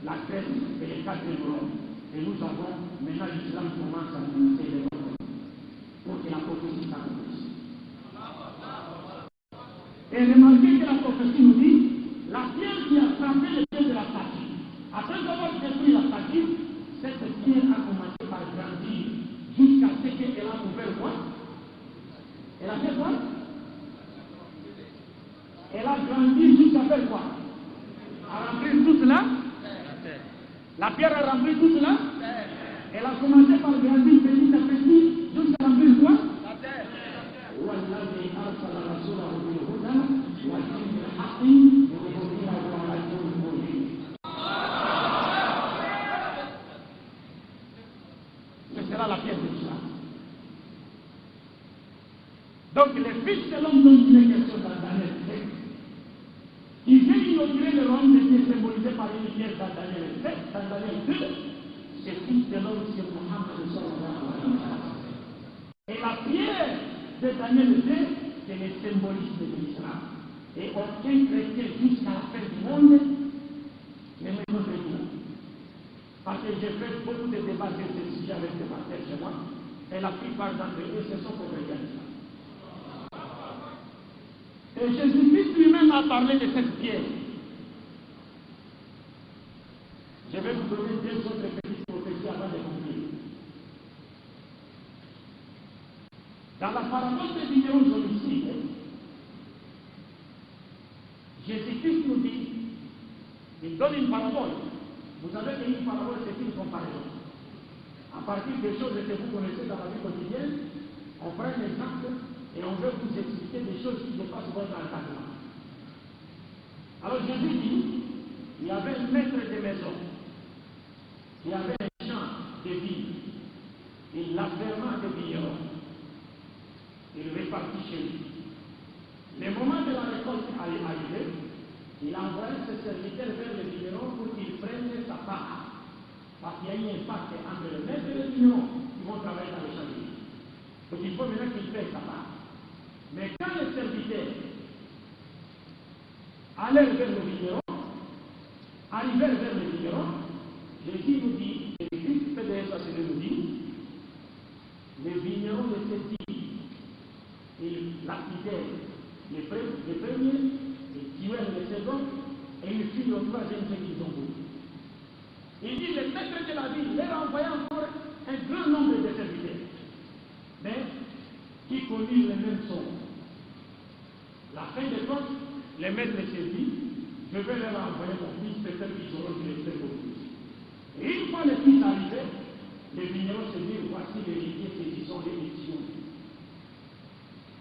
La Grèce et les quatre Roms. Et nous avons, maintenant l'islam commence à nous les Roms pour que la prophétie s'accomplisse. Et remarquez que la prophétie nous dit, la pierre qui a frappé le pied de la statue, après avoir détruit la statue, cette pierre a commencé par grandir jusqu'à ce qu'elle a ouvert quoi? Elle a fait quoi? Elle a grandi jusqu'à faire quoi? A rempli tout cela? La pierre a rempli tout cela? Elle a commencé par grandir petit à petit jusqu'à remplir quoi? La terre. والذي أرسل رسوله بالهدى ودين الحق ليظهره على الدين كله. Ce sera la pierre de l'islam. Donc les fils de l'homme dont il est question dans Daniel 7, qui vient inaugurer le royaume de Dieu symbolisé par une pierre dans Daniel 7, dans Daniel 2, ce fils de l'homme c'est Mohammed sallallahu alayhi wa sallam. Et la pierre de Daniel 2, c'est le symbolisme de l'islam. Et aucun chrétien jusqu'à la fin du monde ne me contredira. Parce que j'ai fait beaucoup de débats sur ce sujet avec des pasteurs chez moi, et la plupart d'entre eux se sont convertis à l'islam. Et Jésus-Christ lui-même a parlé de cette pierre. Je vais vous donner deux autres petites prophéties avant de conclure. Dans la parabole des vignerons homicides, Jésus-Christ nous dit, il donne une parabole. Vous savez qu'une parabole, c'est une comparaison. À partir des choses que vous connaissez dans la vie quotidienne, on prend un exemple et on veut vous expliquer des choses qui dépassent votre entendement. Alors Jésus dit, il y avait un maître de maison, il y avait un champ de vignes, il l'afferma de vignerons. Il repartit chez lui. Le moment de la récolte est arrivé, il a envoyé ses serviteurs vers le vigneron pour qu'ils prennent sa part. Parce qu'il y a eu un pacte entre le maître et le vigneron qui vont travailler dans le champ de vignes. Donc il faut maintenant qu'il prenne sa part. Mais quand les serviteurs allèrent vers le vigneron, arrivèrent vers le vigneron, Jésus nous dit, et Christ fait de ça, c'est de nous dire, les vignerons de cette vie, ils lapidèrent les premiers, ils tuèrent les seconds, et ils firent le troisième ce qu'ils ont voulu. Il dit, le maître de la ville leur a envoyé encore un grand nombre de serviteurs, mais qui connurent les mêmes sons. La fin de compte, les maîtres se dit, je vais leur envoyer mon fils, peut-être qu'ils auront dû les faire beaucoup. Et une fois le fils arrivé, les vignerons se disent, voici l'héritier, saisissons l'émission.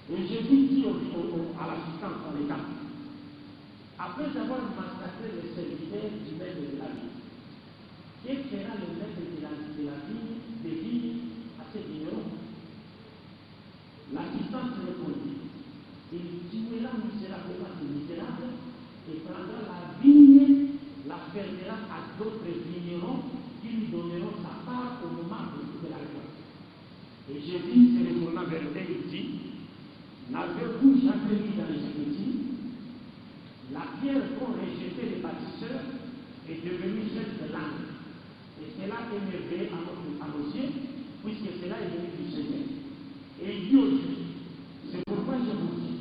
Et Jésus dit à l'assistance en l'état, après avoir massacré les serviteurs du maître de la ville, quel sera le maître de la ville, des vignes à ces vignerons? L'assistance répondit, il tuera misérablement ces misérables et prendra la vigne, la fermera à d'autres vignerons qui lui donneront sa part au moment de la récolte. Et Jésus se retourna vers eux et il dit, n'avez-vous jamais vu dans les Écritures la pierre qu'ont rejetée les bâtisseurs est devenue celle de l'âne. Et cela est merveilleux à nos yeux, puisque cela est venu du Seigneur. Et il dit aux Juifs, c'est pourquoi je vous dis,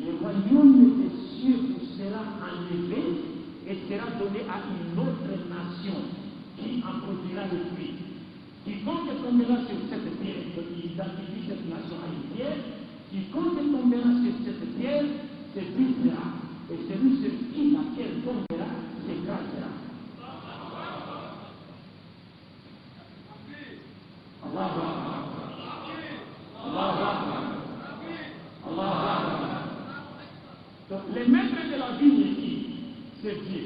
le royaume des cieux vous sera enlevé et sera donné à une autre nation qui en produira le fruit. Quiconque tombera sur cette pierre, qui identifie cette nation à une pierre, quiconque tombera sur cette pierre, se brisera. Et celui sur qui la pierre tombera, s'écrasera. Allahu Akbar. Allahu Akbar. Allahu Akbar. Donc les maîtres de la vigne ici, c'est Dieu.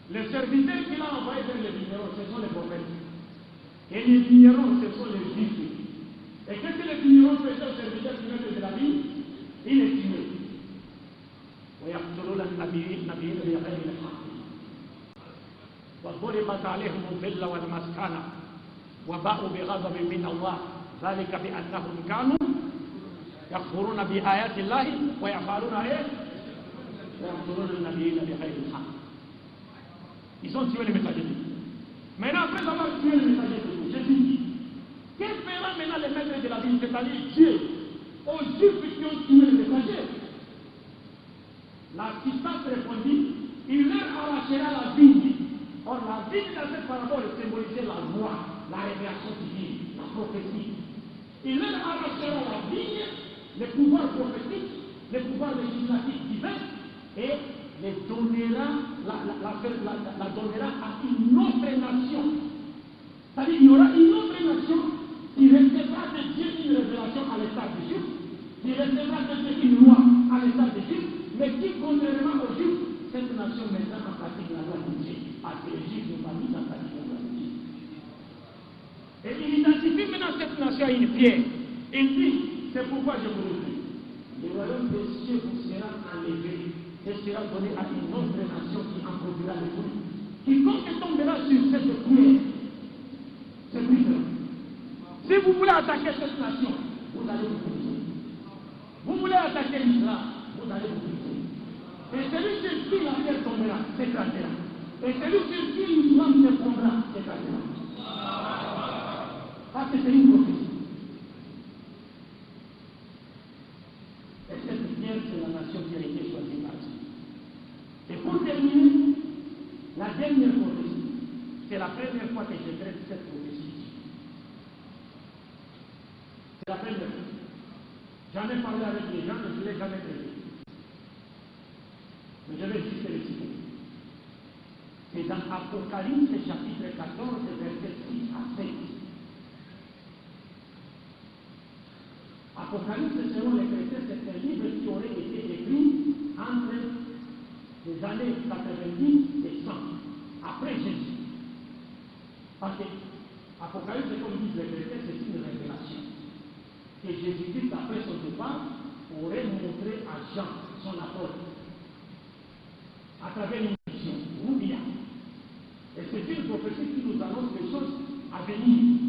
Les serviteurs qu'il a envoyés vers les vignerons, ce sont les prophètes. Et les vignerons, ce sont les juifs. Et qu'est-ce que les vignerons faisaient aux serviteurs du maître de la vigne? Ils les tuaient. ويقتلون النبيين بغير الحق وضربت عليهم الذله والمسكنه وباءوا بغضب من الله ذلك بانهم كانوا يكفرون بايات الله ويفعلون ايه؟ ويقتلون النبيين بغير الحق. Ils ont tué les messagers de Dieu. Maintenant, après avoir tué les messagers de Dieu, Jésus dit, que fera maintenant les maîtres de la vie, c'est-à-dire Dieu, aux Juifs qui ont tué les messagers? La puissance répondit, il leur arrachera la vigne. Or, la vigne dans cette parabole symbolisait la loi, la révélation divine, la prophétie. Il leur arrachera la vigne, le pouvoir prophétique, le pouvoir législatif divin, et les donnera, la donnera à une autre nation. C'est-à-dire qu'il y aura une autre nation qui recevra de Dieu une révélation à l'état des Juifs, qui recevra de Dieu une loi à l'état des Juifs, mais qui, contrairement aux Juifs, cette nation mettra en pratique la loi de Dieu, parce que les Juifs n'ont pas mis en pratique la loi de Dieu. Et il identifie maintenant cette nation à une pierre. Il dit, c'est pourquoi je vous le dis, le royaume des cieux vous sera enlevé et sera donné à une autre nation qui en produira le fruit. Quiconque tombera sur cette pierre, c'est différent. Si vous voulez attaquer cette nation, vous allez vous briser. Vous voulez attaquer l'Islam, vous allez vous briser. Et celui sur qui la pierre tombera, s'écrasera. Et celui sur qui l'Islam se fondera, s'écrasera. Parce que c'est une prophétie. Et cette pierre, c'est la nation qui a été choisie par Dieu. Et pour terminer, la dernière prophétie, c'est la première fois que je traite cette prophétie. C'est la première fois. J'en ai parlé avec les gens, mais je ne l'ai jamais traité. Mais je vais juste le citer. C'est dans Apocalypse chapitre 14, verset 6 à 7. Apocalypse, selon les chrétiens, c'est un livre qui aurait été écrit entre les années 90 et 100, après Jésus. Parce que Apocalypse, comme disent les chrétiens, c'est une révélation. Et Jésus-Christ, après son départ, aurait montré à Jean, son apôtre, à travers une mission, ou bien. Et c'est une prophétie qui nous annonce des choses à venir.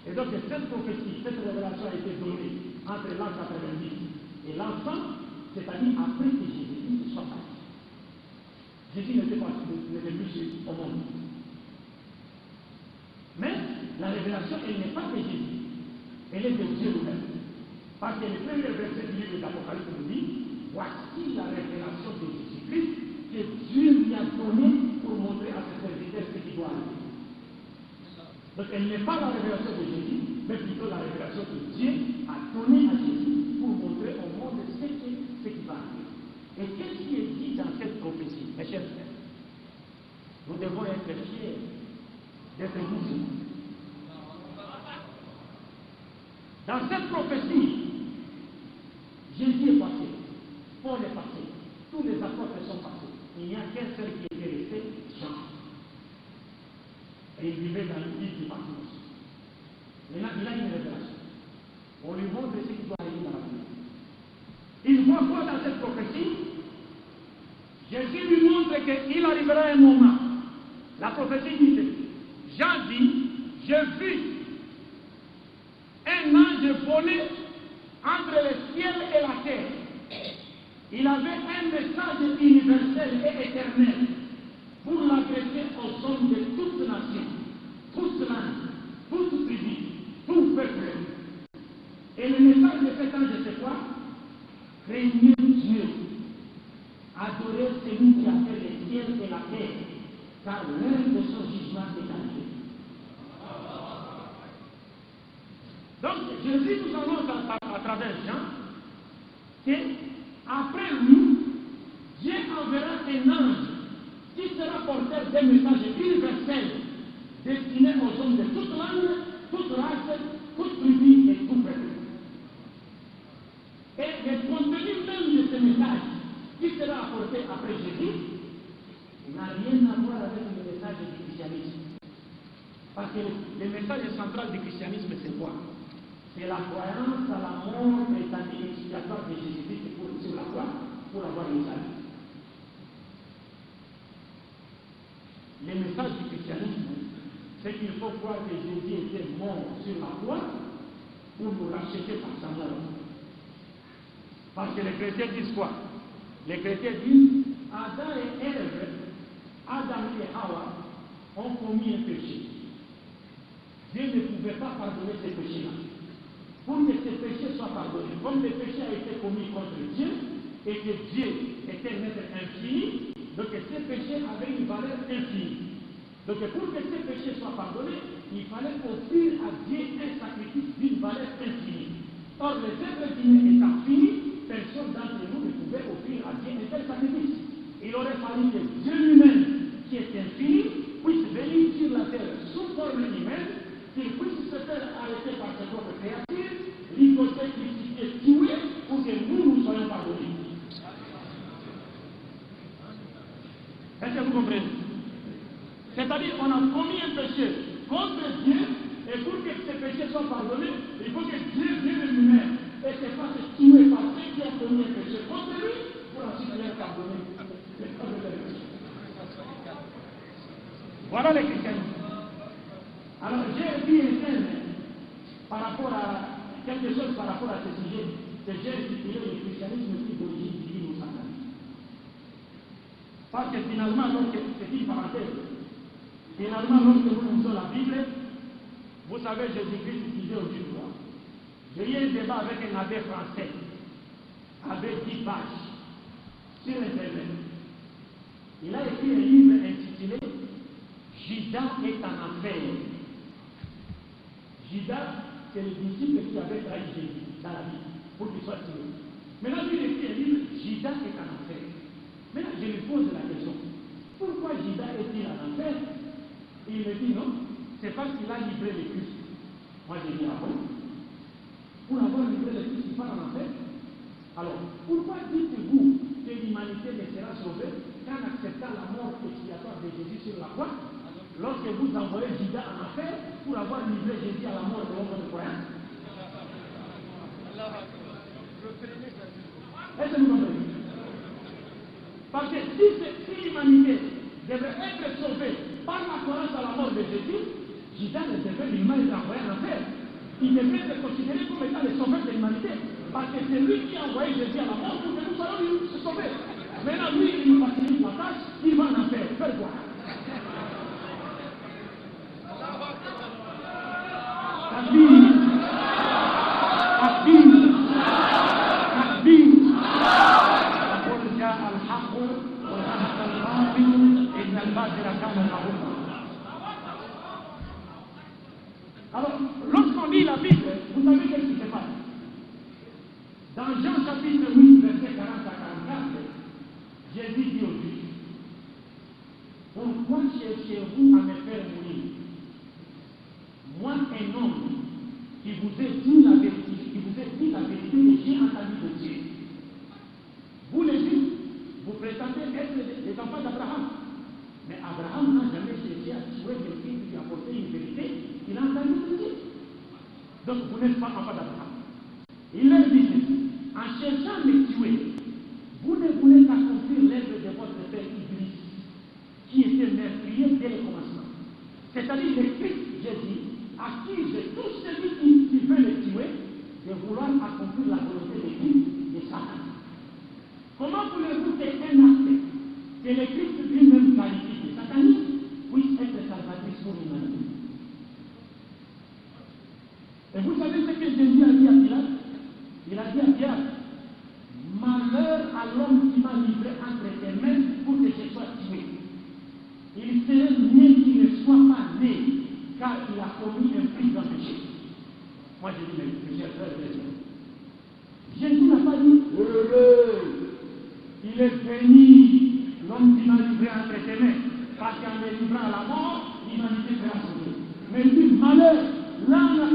Et donc cette prophétie, cette révélation a été donnée entre l'an 90 et l'an 100, c'est-à-dire après que Jésus soit parti. Jésus n'était plus au monde. Mais la révélation, elle n'est pas de Jésus. Elle est de Dieu lui-même. Parce que le premier verset du livre d'Apocalypse nous dit, voici la révélation de Jésus-Christ que Dieu lui a donnée pour montrer à ses serviteurs ce qui doit arriver. Donc elle n'est pas la révélation de Jésus, mais plutôt la révélation que Dieu a donnée à Jésus pour montrer au monde ce qui va arriver. Et qu'est-ce qui est dit dans cette prophétie, mes chers frères? Nous devons être fiers d'être musulmans. Dans cette prophétie, Jésus est passé, Paul est passé, tous les apôtres sont passés. Il n'y a qu'un seul qui était resté, Jean. Et il vivait dans l'île du Patmos. Maintenant, il a une révélation. On lui montre ce qui doit arriver dans la vie. Il voit quoi dans cette prophétie? Jésus lui montre qu'il arrivera un moment. La prophétie dit, Jean dit, j'ai vu un ange voler entre le ciel et la terre. Il avait un message universel et éternel pour l'adresser aux hommes de toute nation, toute langue, toute tribu, tout peuple. Et le message de cet ange, c'est quoi? Craignez Dieu, adorez celui qui a fait le ciel et la terre, car l'heure de son jugement est arrivée. Donc, Jésus nous annonce à travers Jean qu'après lui, Dieu enverra un ange qui sera porteur d'un message universel destiné aux hommes de toute langue, toute race, toute tribu et tout peuple. Et le contenu même de ce message qui sera apporté après Jésus n'a rien à voir avec le message du christianisme. Parce que le message central du christianisme, c'est quoi? C'est la croyance à la mort et expiatoire de Jésus-Christ sur la croix pour avoir une salut. Le message du christianisme, c'est qu'il faut croire que Jésus était mort sur la croix pour nous racheter par sa mort. Parce que les chrétiens disent quoi? Les chrétiens disent Adam et Ève, Adam et Hawa ont commis un péché. Dieu ne pouvait pas pardonner ces péchés-là. Pour que ces péchés soient pardonnés, comme le péché a été commis contre Dieu, et que Dieu était un être infini, donc ces péchés avaient une valeur infinie. Donc pour que ces péchés soient pardonnés, il fallait offrir à Dieu un sacrifice d'une valeur infinie. Or, les êtres humains étant finis, personne d'entre nous ne pouvait offrir à Dieu un tel sacrifice. Il aurait fallu que Dieu lui-même, qui est infini, puisse venir sur la terre sous forme humaine, qu'il puisse se faire arrêter par ses propres créatures, ligoter, crucifier, tuer, pour que nous soyons pardonnés. Est-ce que vous comprenez? C'est-à-dire qu'on a commis un péché contre Dieu, et pour que ces péchés soient pardonnés, il faut que Dieu vienne lui-même et se fasse tuer par ceux qui ont commis un péché contre lui, pour ensuite les pardonner. Voilà les chrétiens. Alors j'ai dit un thème par rapport à quelque chose par rapport à ce sujet, que j'ai intitulé le christianisme d'origine divine ou satanique. Parce que finalement, donc, c'est une parenthèse. Finalement, lorsque nous lisons la Bible, vous savez, Jésus-Christ disait au Juif, j'ai eu un débat avec un abbé français, abbé 10 pages, sur Internet. Il a écrit un livre intitulé Judas est en enfer. Judas, c'est le disciple qui avait trahi Jésus dans la Bible, pour qu'il soit tué. Maintenant, il écrit un livre Judas est en enfer. Maintenant, je lui pose la question, pourquoi Judas est-il en enfer? Et il me dit non, c'est parce qu'il a livré le Christ. Moi j'ai dit ah bon? Pour avoir livré le Christ, il part en enfer. Alors, pourquoi dites-vous que l'humanité ne sera sauvée qu'en acceptant la mort expiatoire de Jésus sur la croix, lorsque vous envoyez Judas en enfer pour avoir livré Jésus à la mort de l'homme de croyance? Est-ce que vous comprenez? Parce que si l'humanité devrait être sauvée par la croyance à la mort de Jésus, Judas ne devrait nullement être envoyé en enfer. Il devrait être considéré comme étant le sauveur de l'humanité. Parce que c'est lui qui a envoyé Jésus à la mort pour que nous soyons sauvés. Maintenant, lui, il nous facilite la tâche, il va en enfer. Faire quoi? Alors, lorsqu'on lit la Bible, vous savez ce qui se passe. Dans Jean chapitre 8, verset 40 à 44, Jésus dit aux Juifs, pourquoi cherchez-vous à me faire mourir? Moi, un homme qui vous ai dit la vérité, que j'ai entendu de Dieu. Vous les Juifs, vous prétendez être les enfants d'Abraham. Mais Abraham n'a jamais cherché à tuer quelqu'un qui a apporté une vérité qu'il a entendu de Dieu. Donc vous n'êtes pas enfants d'Abraham. Il leur dit, en cherchant à me tuer, vous ne voulez qu'accomplir l'œuvre de votre père Iblis, qui était meurtrier dès le commencement. C'est-à-dire le Christ, Jésus, accuse tout celui qui veut le tuer de vouloir accomplir la volonté de Christ de Satan. Comment voulez-vous qu'un acte que le Christ lui-même qualifie de satanique puisse être salvatrice pour l'humanité? Et vous savez ce que Jésus a dit à Pilate? Il a dit à Pilate, malheur à l'homme qui m'a livré entre tes mains pour que je sois tué. Il serait mieux qu'il ne soit pas né, car il a commis un plus grand péché. Moi je dis, mes chers frères et sœurs, Jésus n'a pas dit, heureux, il est béni, l'homme qui m'a livré entre tes mains, parce qu'en me livrant à la mort, l'humanité sera sauvée. Mais il dit, malheur, malheur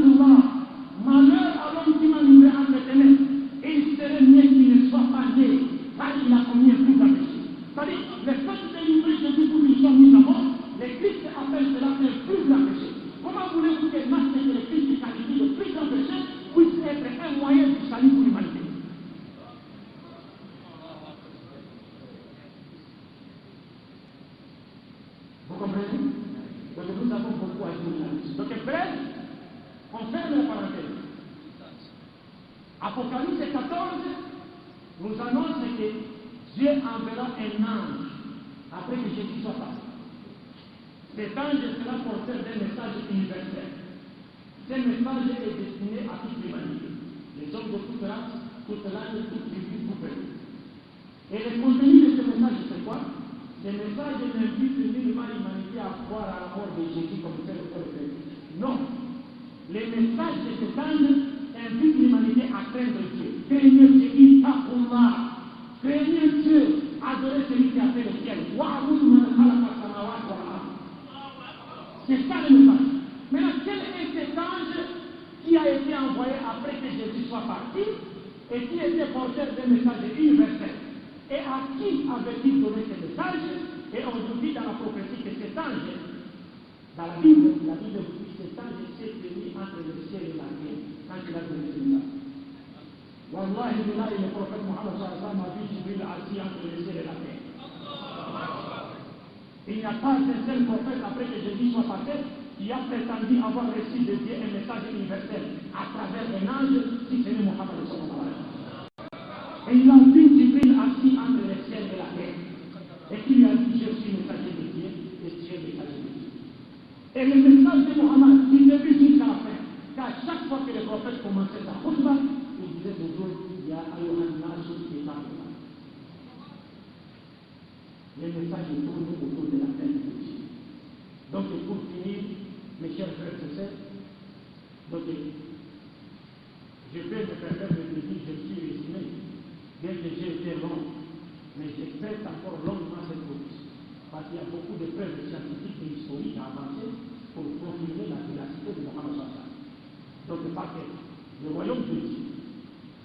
à l'homme qui m'a livré entre tes mains, et il serait mieux qu'il ne soit pas né, car il a commis un plus grand péché. C'est-à-dire, le fait de livrer Jésus pour qu'il soit mis à mort, le Christ appelle cela un plus grand péché. Comment voulez-vous que l'acte que le Christ qualifie de plus grand péché puisse être un moyen de salut pour l'humanité? Vous comprenez? Donc nous avons beaucoup à dire là-dessus. Donc bref, on ferme la parenthèse. Apocalypse 14 nous annonce que Dieu enverra un ange après que Jésus soit passé. Cet ange sera porteur d'un message universel. Ce message est destiné à toute l'humanité, les hommes de toute race, toute langue, toute tribu, tout peuple. Et le contenu de ce message, c'est quoi? Ce message n'invite nullement l'humanité à croire à la mort de Jésus comme tel ou tel fait. Non. Le message de cet ange invite l'humanité à craindre Dieu. Craignez Dieu, Ittaqullah. Craignez Dieu, adorez celui qui a fait le ciel. C'est ça le message. Maintenant, quel est cet ange qui a été envoyé après que Jésus soit parti et qui était porteur d'un message universel? Et à qui avait-il donné ce message? Et on nous dit dans la prophétie que cet ange, dans la Bible dit que cet ange s'est tenu entre le ciel et la terre quand il a donné ce message. Wallahi, le prophète Mohammed a vu Jibril assis entre le ciel et la terre. Il n'y a pas un seul prophète après que Jésus soit passé qui a prétendu avoir reçu de Dieu un message universel à travers un ange, si ce n'est Mohammed. Et il a vu Jibril assis entre le ciel et la terre. Et qui lui a dit, je suis messager de Dieu et tu es messager de Dieu. Et le message de Mohammed, il ne vit jusqu'à la fin. Car chaque fois que le prophète commençait sa khutbah, il disait toujours, il y a Ayohan Nasu qui est là. Le message tourne autour de la fin de Dieu. Donc pour finir, mes chers frères et sœurs, donc je vais me permettre de dire que je suis résumé, bien que j'ai été long, mais j'espère encore longuement cette route, parce qu'il y a beaucoup de preuves scientifiques et historiques à avancer pour confirmer la véracité de Mohammed Sallallahu. Donc parce que le royaume de Dieu,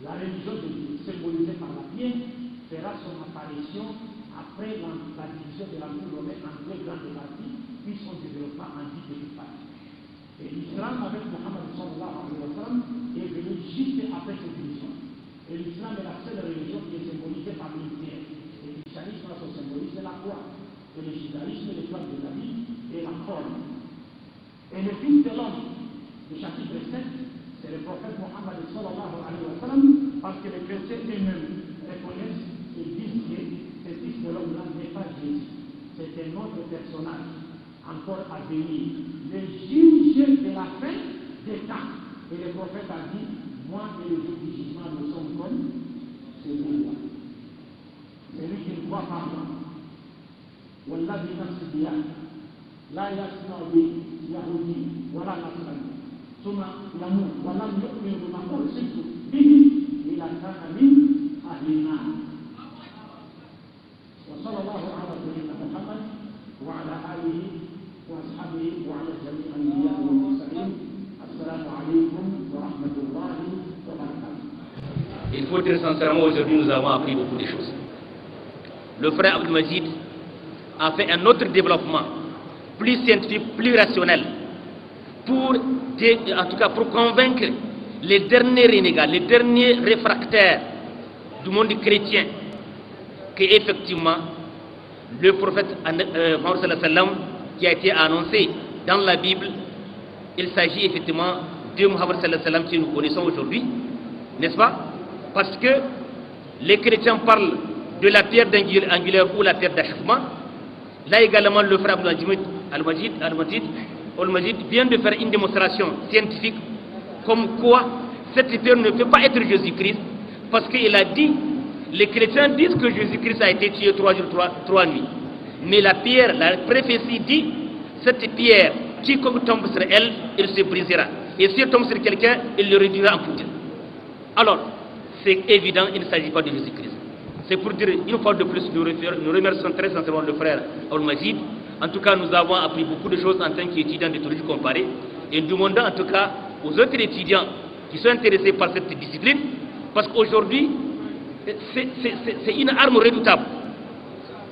la religion de Dieu, symbolisée par la pierre, fera son apparition après la division de l'Empire romain en deux grandes parties, puis son développement en 10 petites parties. Et l'islam avec Mohammed sallallahu alayhi wa sallam est venu juste après cette division. Et l'islam est la seule religion qui est symbolisée par l'univers. Le christianisme a son symbolisme, la croix. Et le judaïsme, l'étoile de la vie et la forme. Et le fils de l'homme, le chapitre 7, c'est le prophète Mohammed sallallahu alayhi wa sallam, parce que les chrétiens eux-mêmes reconnaissent et disent que ce fils de l'homme-là n'est pas Jésus. C'est un autre personnage encore à venir. Le juge de la fin des temps. Et le prophète a dit, moi et le jour du jugement, nous sommes comme celui-là. Celui qui ne croit pas moi. Wallahi nafsi biyad. La yasma bi Yahudi, wala nasrani. Suma yamu, wala yu'minu bima ursiltu bihi ila kana min ahli an-nar. وصلى الله على سيدنا محمد وعلى آله وأصحابه وعلى جميع الأنبياء والمرسلين. السلام عليكم ورحمة الله وبركاته. Il faut dire sincèrement, aujourd'hui nous avons appris beaucoup de choses. Le frère Abdul Majid a fait un autre développement, plus scientifique, plus rationnel, en tout cas pour convaincre les derniers renégats, les derniers réfractaires du monde chrétien, qu'effectivement, le prophète Mohammed sallallahu alayhi wa sallam qui a été annoncé dans la Bible, il s'agit effectivement de Mohammed sallallahu alayhi wa sallam que nous connaissons aujourd'hui, n'est-ce pas? Parce que les chrétiens parlent de la pierre angulaire ou la pierre d'achoppement. Là également, le frère Al-Majid vient de faire une démonstration scientifique comme quoi cette pierre ne peut pas être Jésus-Christ, parce qu'il a dit, les chrétiens disent que Jésus-Christ a été tué 3 jours, 3 nuits. Mais la pierre, la prophétie dit, cette pierre, quiconque tombe sur elle, il se brisera. Et si elle tombe sur quelqu'un, il le réduira en poudre. Alors, c'est évident, il ne s'agit pas de Jésus-Christ. C'est pour dire, une fois de plus, nous remercions très sincèrement le frère Al-Majid. En tout cas, nous avons appris beaucoup de choses en tant qu'étudiants de théologie comparée. Et nous demandons en tout cas aux autres étudiants qui sont intéressés par cette discipline, parce qu'aujourd'hui, c'est une arme redoutable.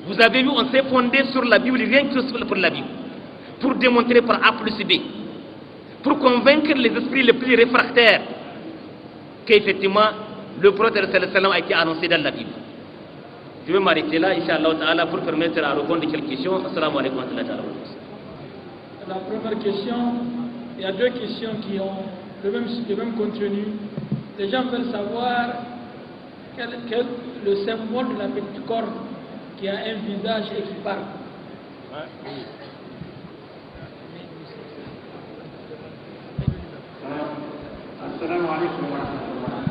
Vous avez vu, on s'est fondé sur la Bible, rien que pour la Bible, pour démontrer par A plus B, pour convaincre les esprits les plus réfractaires qu'effectivement le prophète sallallahu a été annoncé dans la Bible. Je vais m'arrêter là, Inch'Allah, pour permettre à répondre à quelques questions. Assalamu alaikum wa rahmatullahi wa barakatuh. La première question, il y a deux questions qui ont le même contenu. Les gens veulent savoir quel le symbole de la petite corde qui a un visage et qui parle. Assalamu alaikum wa rahmatullah.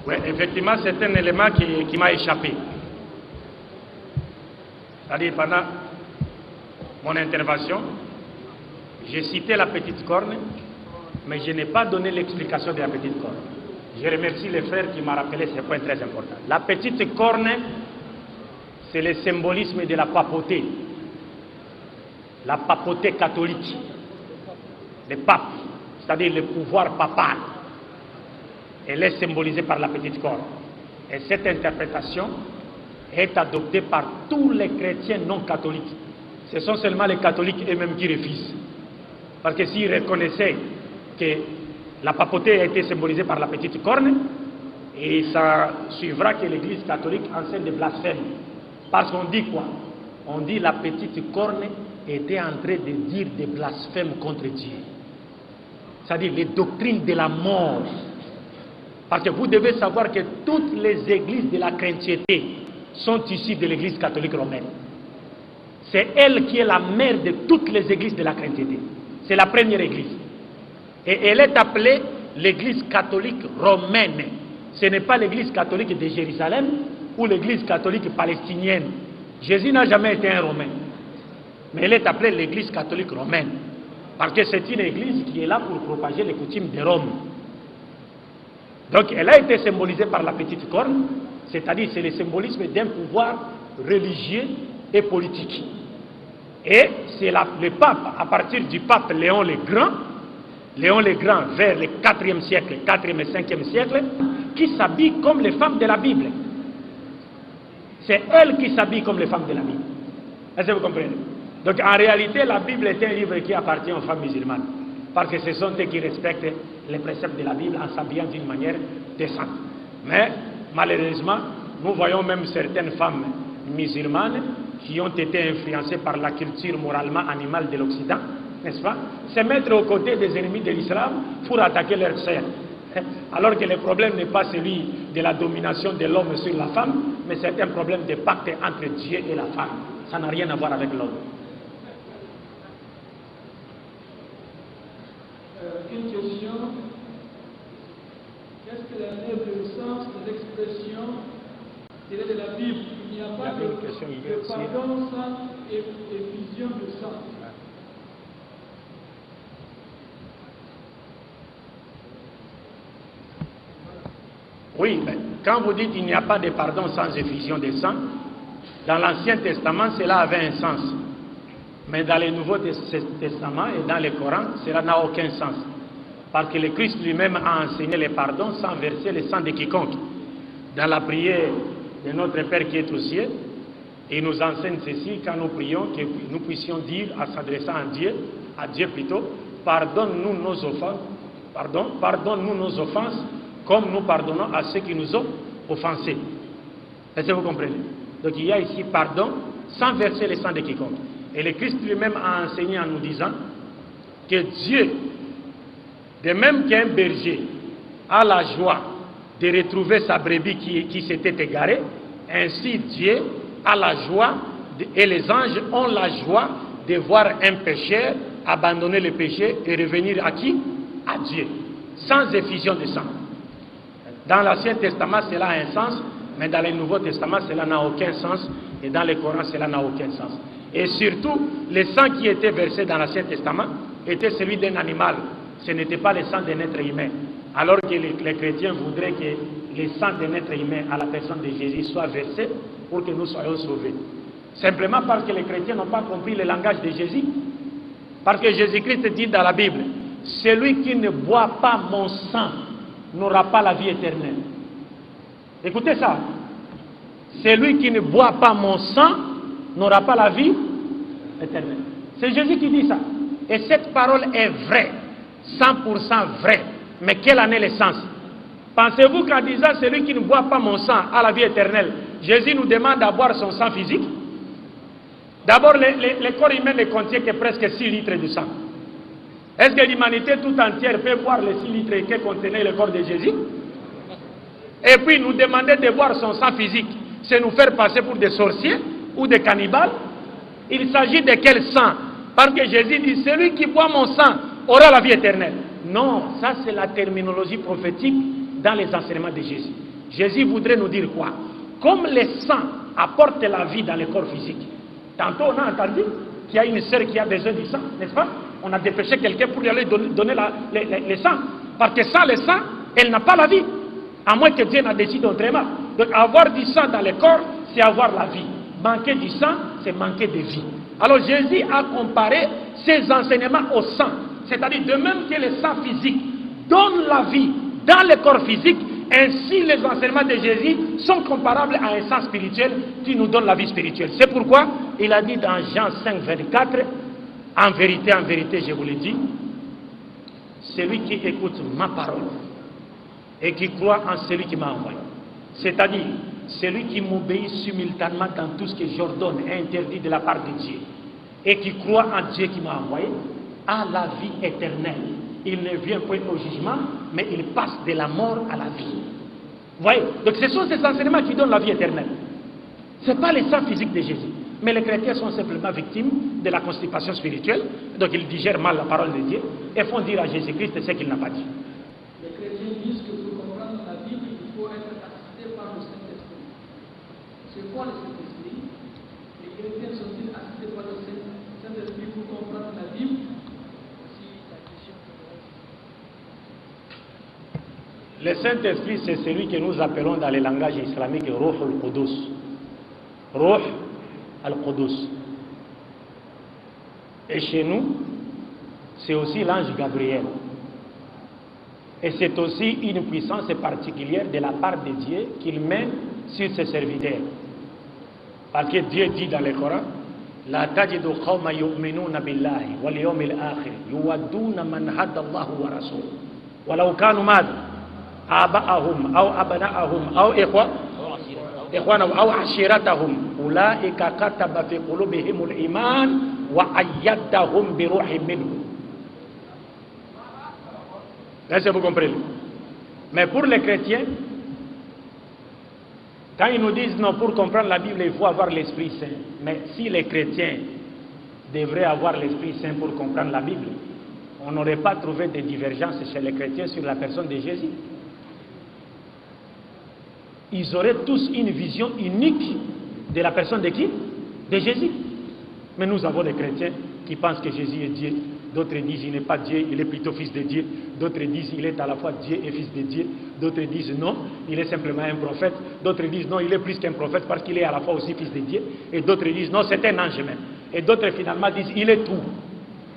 Oui, effectivement, c'est un élément qui m'a échappé. C'est-à-dire, pendant mon intervention, j'ai cité la petite corne, mais je n'ai pas donné l'explication de la petite corne. Je remercie les frères qui m'ont rappelé ce point très important. La petite corne, c'est le symbolisme de la papauté. La papauté catholique. Le pape, c'est-à-dire le pouvoir papal. Elle est symbolisée par la petite corne. Et cette interprétation est adoptée par tous les chrétiens non catholiques. Ce sont seulement les catholiques eux-mêmes qui refusent. Parce que s'ils reconnaissaient que la papauté a été symbolisée par la petite corne, et ça suivra que l'Église catholique enseigne des blasphèmes. Parce qu'on dit quoi? On dit la petite corne était en train de dire des blasphèmes contre Dieu. C'est-à-dire les doctrines de la mort. Parce que vous devez savoir que toutes les églises de la chrétienté sont issues de l'Église catholique romaine. C'est elle qui est la mère de toutes les églises de la chrétienté. C'est la première église. Et elle est appelée l'église catholique romaine. Ce n'est pas l'église catholique de Jérusalem ou l'église catholique palestinienne. Jésus n'a jamais été un romain. Mais elle est appelée l'église catholique romaine. Parce que c'est une église qui est là pour propager les coutumes de Rome. Donc elle a été symbolisée par la petite corne, c'est-à-dire c'est le symbolisme d'un pouvoir religieux et politique. Et c'est le pape, à partir du pape Léon le Grand vers le 4e siècle, 4e et 5e siècle, qui s'habille comme les femmes de la Bible. C'est elle qui s'habille comme les femmes de la Bible. Est-ce que vous comprenez? Donc en réalité, la Bible est un livre qui appartient aux femmes musulmanes. Parce que ce sont eux qui respectent les préceptes de la Bible en s'habillant d'une manière décente. Mais malheureusement, nous voyons même certaines femmes musulmanes qui ont été influencées par la culture moralement animale de l'Occident, n'est-ce pas, se mettre aux côtés des ennemis de l'islam pour attaquer leurs sœurs. Alors que le problème n'est pas celui de la domination de l'homme sur la femme, mais c'est un problème de pacte entre Dieu et la femme. Ça n'a rien à voir avec l'homme. Une question. Qu'est-ce que le sens de l'expression tirée de la Bible? Il n'y a pas de pardon sans effusion de sang. Oui, mais quand vous dites qu'il n'y a pas de pardon sans effusion de sang, dans l'Ancien Testament, cela avait un sens. Mais dans le Nouveau Testament et dans le Coran, cela n'a aucun sens. Parce que le Christ lui-même a enseigné le pardon sans verser le sang de quiconque. Dans la prière de notre Père qui est aux cieux, il nous enseigne ceci quand nous prions, que nous puissions dire, en s'adressant à Dieu plutôt, pardonne-nous nos offenses, pardonne-nous nos offenses, comme nous pardonnons à ceux qui nous ont offensés. Est-ce que vous comprenez? Donc il y a ici pardon sans verser le sang de quiconque. Et le Christ lui-même a enseigné en nous disant que Dieu, de même qu'un berger a la joie de retrouver sa brebis qui s'était égarée, ainsi Dieu a la joie et les anges ont la joie de voir un pécheur abandonner le péché et revenir à qui? À Dieu, sans effusion de sang. Dans l'Ancien Testament, cela a un sens, mais dans le Nouveau Testament, cela n'a aucun sens, et dans le Coran, cela n'a aucun sens. Et surtout, le sang qui était versé dans l'Ancien Testament était celui d'un animal. Ce n'était pas le sang d'un être humain. Alors que les chrétiens voudraient que le sang d'un être humain à la personne de Jésus soit versé pour que nous soyons sauvés. Simplement parce que les chrétiens n'ont pas compris le langage de Jésus. Parce que Jésus-Christ dit dans la Bible, celui qui ne boit pas mon sang n'aura pas la vie éternelle. Écoutez ça. Celui qui ne boit pas mon sang n'aura pas la vie éternelle. C'est Jésus qui dit ça. Et cette parole est vraie, 100% vraie. Mais quel en est le sens? Pensez-vous qu'en disant celui qui ne boit pas mon sang a la vie éternelle, Jésus nous demande à boire son sang physique? D'abord, le corps humain ne contient que presque 6 litres de sang. Est-ce que l'humanité tout entière peut boire les 6 litres que contenait le corps de Jésus? Et puis nous demander de boire son sang physique, c'est nous faire passer pour des sorciers ou des cannibales? Il s'agit de quel sang? Parce que Jésus dit, celui qui boit mon sang aura la vie éternelle. Non, ça c'est la terminologie prophétique dans les enseignements de Jésus. Jésus voudrait nous dire quoi? Comme le sang apporte la vie dans le corps physique. Tantôt on a entendu qu'il y a une sœur qui a besoin du sang, n'est-ce pas? On a dépêché quelqu'un pour lui aller donner le sang. Parce que sans le sang, elle n'a pas la vie. À moins que Dieu n'a décidé autrement. Donc avoir du sang dans le corps, c'est avoir la vie. Manquer du sang, c'est manquer de vie. Alors Jésus a comparé ses enseignements au sang. C'est-à-dire de même que le sang physique donne la vie dans le corps physique, ainsi les enseignements de Jésus sont comparables à un sang spirituel qui nous donne la vie spirituelle. C'est pourquoi il a dit dans Jean 5, 24, en vérité, je vous le dis, celui qui écoute ma parole et qui croit en celui qui m'a envoyé, c'est-à-dire celui qui m'obéit simultanément dans tout ce que j'ordonne et interdit de la part de Dieu, et qui croit en Dieu qui m'a envoyé, a la vie éternelle. Il ne vient point au jugement, mais il passe de la mort à la vie. Vous voyez? Donc ce sont ces enseignements qui donnent la vie éternelle. Ce n'est pas le sang physique de Jésus. Mais les chrétiens sont simplement victimes de la constipation spirituelle. Donc ils digèrent mal la parole de Dieu et font dire à Jésus-Christ ce qu'il n'a pas dit. Les chrétiens disent que pour comprendre la Bible, il faut être assisté par le Saint-Esprit. C'est quoi le Saint-Esprit? Les chrétiens sont-ils assistés par le Saint-Esprit pour comprendre la Bible? Le Saint-Esprit, c'est celui que nous appelons dans les langages islamiques Ruh al-Qudus. Ruh al-Qudus. Et chez nous, c'est aussi l'ange Gabriel. Et c'est aussi une puissance particulière de la part de Dieu qu'il met sur ses serviteurs. Parce que Dieu dit dans le Coran, La tajidu qawma yu'minuna billahi wal yawmil akhir yuwadduna man hadda Allahu wa rasul. Walau kanu madha آباءهم أو أبناءهم أو إخوانهم أو عشيرتهم أولئك كتب في قلوبهم الإيمان وأيدهم بروح منه. Est-ce que vous comprenez? Mais pour les chrétiens, quand ils nous disent non, pour comprendre la Bible, il faut avoir l'Esprit Saint. Mais si les chrétiens devraient avoir l'Esprit Saint pour comprendre la Bible, on n'aurait pas trouvé de divergence chez les chrétiens sur la personne de Jésus. Ils auraient tous une vision unique de la personne de qui? De Jésus. Mais nous avons des chrétiens qui pensent que Jésus est Dieu. D'autres disent il n'est pas Dieu, il est plutôt fils de Dieu. D'autres disent il est à la fois Dieu et fils de Dieu. D'autres disent non, il est simplement un prophète. D'autres disent non, il est plus qu'un prophète parce qu'il est à la fois aussi fils de Dieu. Et d'autres disent non, c'est un ange même. Et d'autres finalement disent il est tout.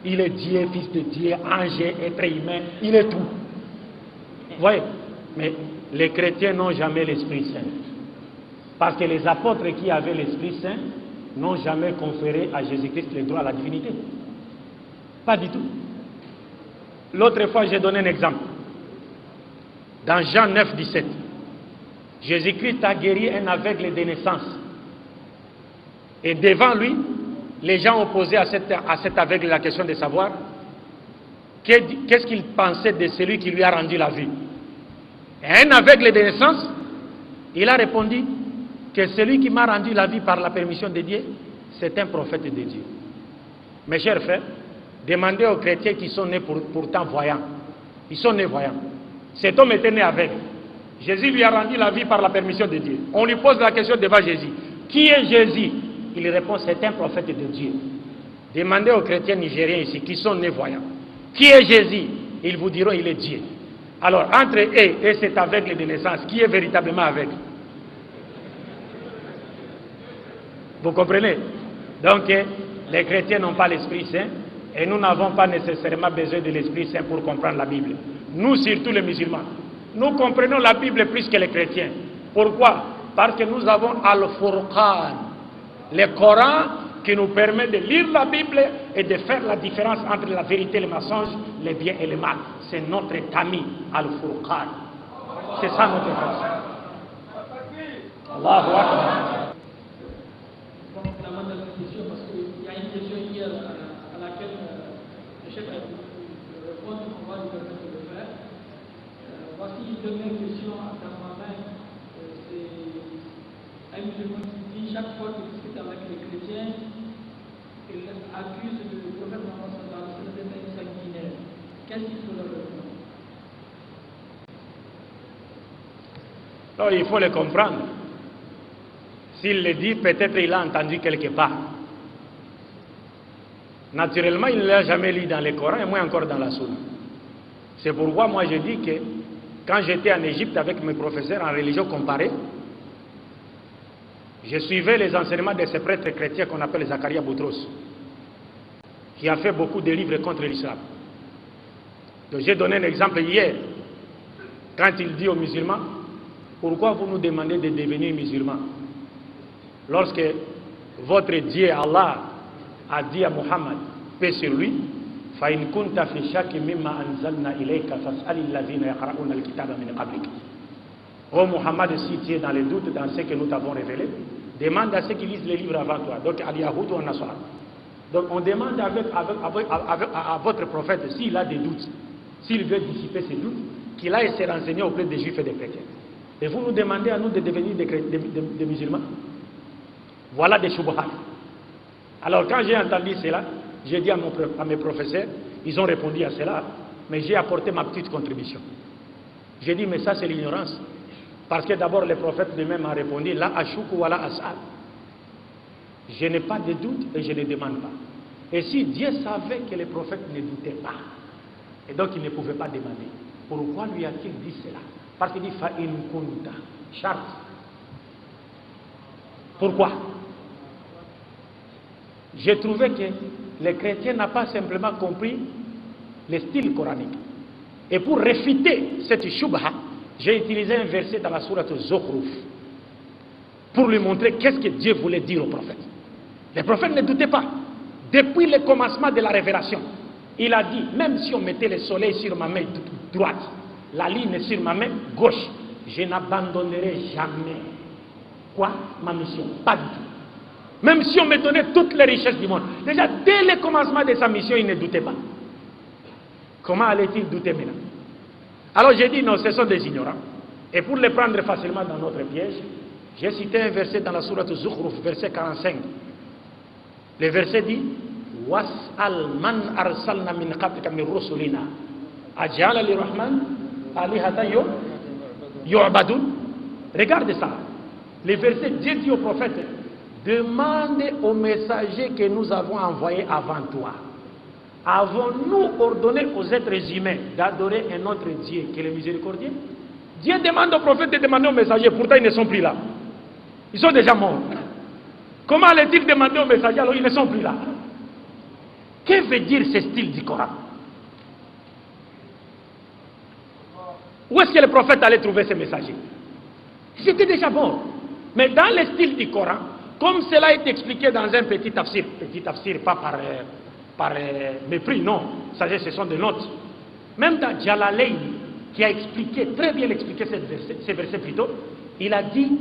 Il est Dieu, fils de Dieu, ange, être humain, il est tout. Vous voyez? Mais les chrétiens n'ont jamais l'Esprit Saint. Parce que les apôtres qui avaient l'Esprit Saint n'ont jamais conféré à Jésus-Christ le droit à la divinité. Pas du tout. L'autre fois, j'ai donné un exemple. Dans Jean 9, 17, Jésus-Christ a guéri un aveugle de naissance. Et devant lui, les gens ont posé à cet aveugle la question de savoir qu'est-ce qu'il pensait de celui qui lui a rendu la vue. Et un aveugle de naissance, il a répondu que celui qui m'a rendu la vie par la permission de Dieu, c'est un prophète de Dieu. Mes chers frères, demandez aux chrétiens qui sont nés pourtant voyants. Ils sont nés voyants. Cet homme était né aveugle. Jésus lui a rendu la vie par la permission de Dieu. On lui pose la question devant Jésus. Qui est Jésus? Il répond, c'est un prophète de Dieu. Demandez aux chrétiens nigériens ici qui sont nés voyants. Qui est Jésus? Ils vous diront, il est Dieu. Alors, entre eux et cet aveugle de naissance, qui est véritablement aveugle? Vous comprenez? Donc, les chrétiens n'ont pas l'Esprit Saint et nous n'avons pas nécessairement besoin de l'Esprit Saint pour comprendre la Bible. Nous, surtout les musulmans, nous comprenons la Bible plus que les chrétiens. Pourquoi? Parce que nous avons Al-Furqan, le Coran qui nous permet de lire la Bible et de faire la différence entre la vérité et le mensonge, le bien et le mal. C'est notre tamis, Al-Furqan. C'est ça notre force. Allahu Akbar. Donc, la demande de question, parce qu'il y a une question hier à laquelle le chef a répondu, on va lui permettre de le faire. Voici une dernière question à ta main. C'est un musulman qui dit chaque fois qu'il discute avec les chrétiens, il accuse le prophète Mohammed sallallahu alayhi wa sallam d'être sanguinaire. Qu'est-ce qu'il faut leur répondre? Alors il faut le comprendre. S'il le dit, peut-être il a entendu quelque part. Naturellement, il ne l'a jamais lu dans le Coran et moins encore dans la Sunna. C'est pourquoi moi je dis que quand j'étais en Égypte avec mes professeurs en religion comparée, je suivais les enseignements de ce prêtre chrétien qu'on appelle Zakaria Boutros, qui a fait beaucoup de livres contre l'islam. Donc j'ai donné un exemple hier, quand il dit aux musulmans, pourquoi vous nous demandez de devenir musulmans? Lorsque votre Dieu Allah a dit à Muhammad, paix sur lui, فَإِن كُنْتَ فِي شَكٍّ مِمَّا أَنزَلْنَا إِلَيْكَ فَاسْأَلِ الَّذِينَ يَقْرَؤُونَ الْكِتَابَ مِنْ قَبْلِكَ. Oh Muhammad, si tu es dans le doute dans ce que nous t'avons révélé, demande à ceux qui lisent les livres avant toi, donc al-Yahoud ou al-Nasara. Donc on demande à votre prophète, s'il a des doutes, s'il veut dissiper ses doutes, qu'il aille se renseigner auprès des juifs et des chrétiens. Et vous nous demandez à nous de devenir des musulmans. Voilà des shubhat. Alors quand j'ai entendu cela, j'ai dit à mes professeurs, ils ont répondu à cela, mais j'ai apporté ma petite contribution. J'ai dit, mais ça c'est l'ignorance. Parce que d'abord les prophètes eux-mêmes ont répondu, la ashoukou wa la as'al. Je n'ai pas de doute et je ne demande pas. Et si Dieu savait que les prophètes ne doutaient pas, et donc il ne pouvait pas demander, pourquoi lui a-t-il dit cela? Parce qu'il dit, fa'in kunta, charte. Pourquoi? J'ai trouvé que les chrétiens n'ont pas simplement compris le style coranique. Et pour réfuter cette shubha, j'ai utilisé un verset dans la sourate Zukhruf pour lui montrer qu'est-ce que Dieu voulait dire aux prophètes. Les prophètes ne doutaient pas. Depuis le commencement de la révélation, il a dit, même si on mettait le soleil sur ma main droite, la lune sur ma main gauche, je n'abandonnerai jamais. Quoi? Ma mission. Pas du tout. Même si on me donnait toutes les richesses du monde. Déjà, dès le commencement de sa mission, il ne doutait pas. Comment allait-il douter maintenant? Alors j'ai dit, non, ce sont des ignorants. Et pour les prendre facilement dans notre piège, j'ai cité un verset dans la sourate Zukhruf, verset 45. Le verset dit, Was'al man arsalna min qablika min rusulina aj'ala lirrahman alihatan yu'badun. Regardez ça. Le verset, Dieu dit au prophète, demande aux messagers que nous avons envoyés avant toi. Avons-nous ordonné aux êtres humains d'adorer un autre Dieu qui est le miséricordieux? Dieu demande aux prophètes de demander aux messagers, pourtant ils ne sont plus là. Ils sont déjà morts. Comment allait-il demander aux messagers alors ils ne sont plus là? Que veut dire ce style du Coran? Où est-ce que les prophètes allaient trouver ces messagers? Ils étaient déjà morts. Mais dans le style du Coran, comme cela est expliqué dans un petit tafsir pas par mépris, non, ce sont des notes. Même dans Jalalayn, qui a expliqué, très bien expliqué ce verset plutôt, il a dit,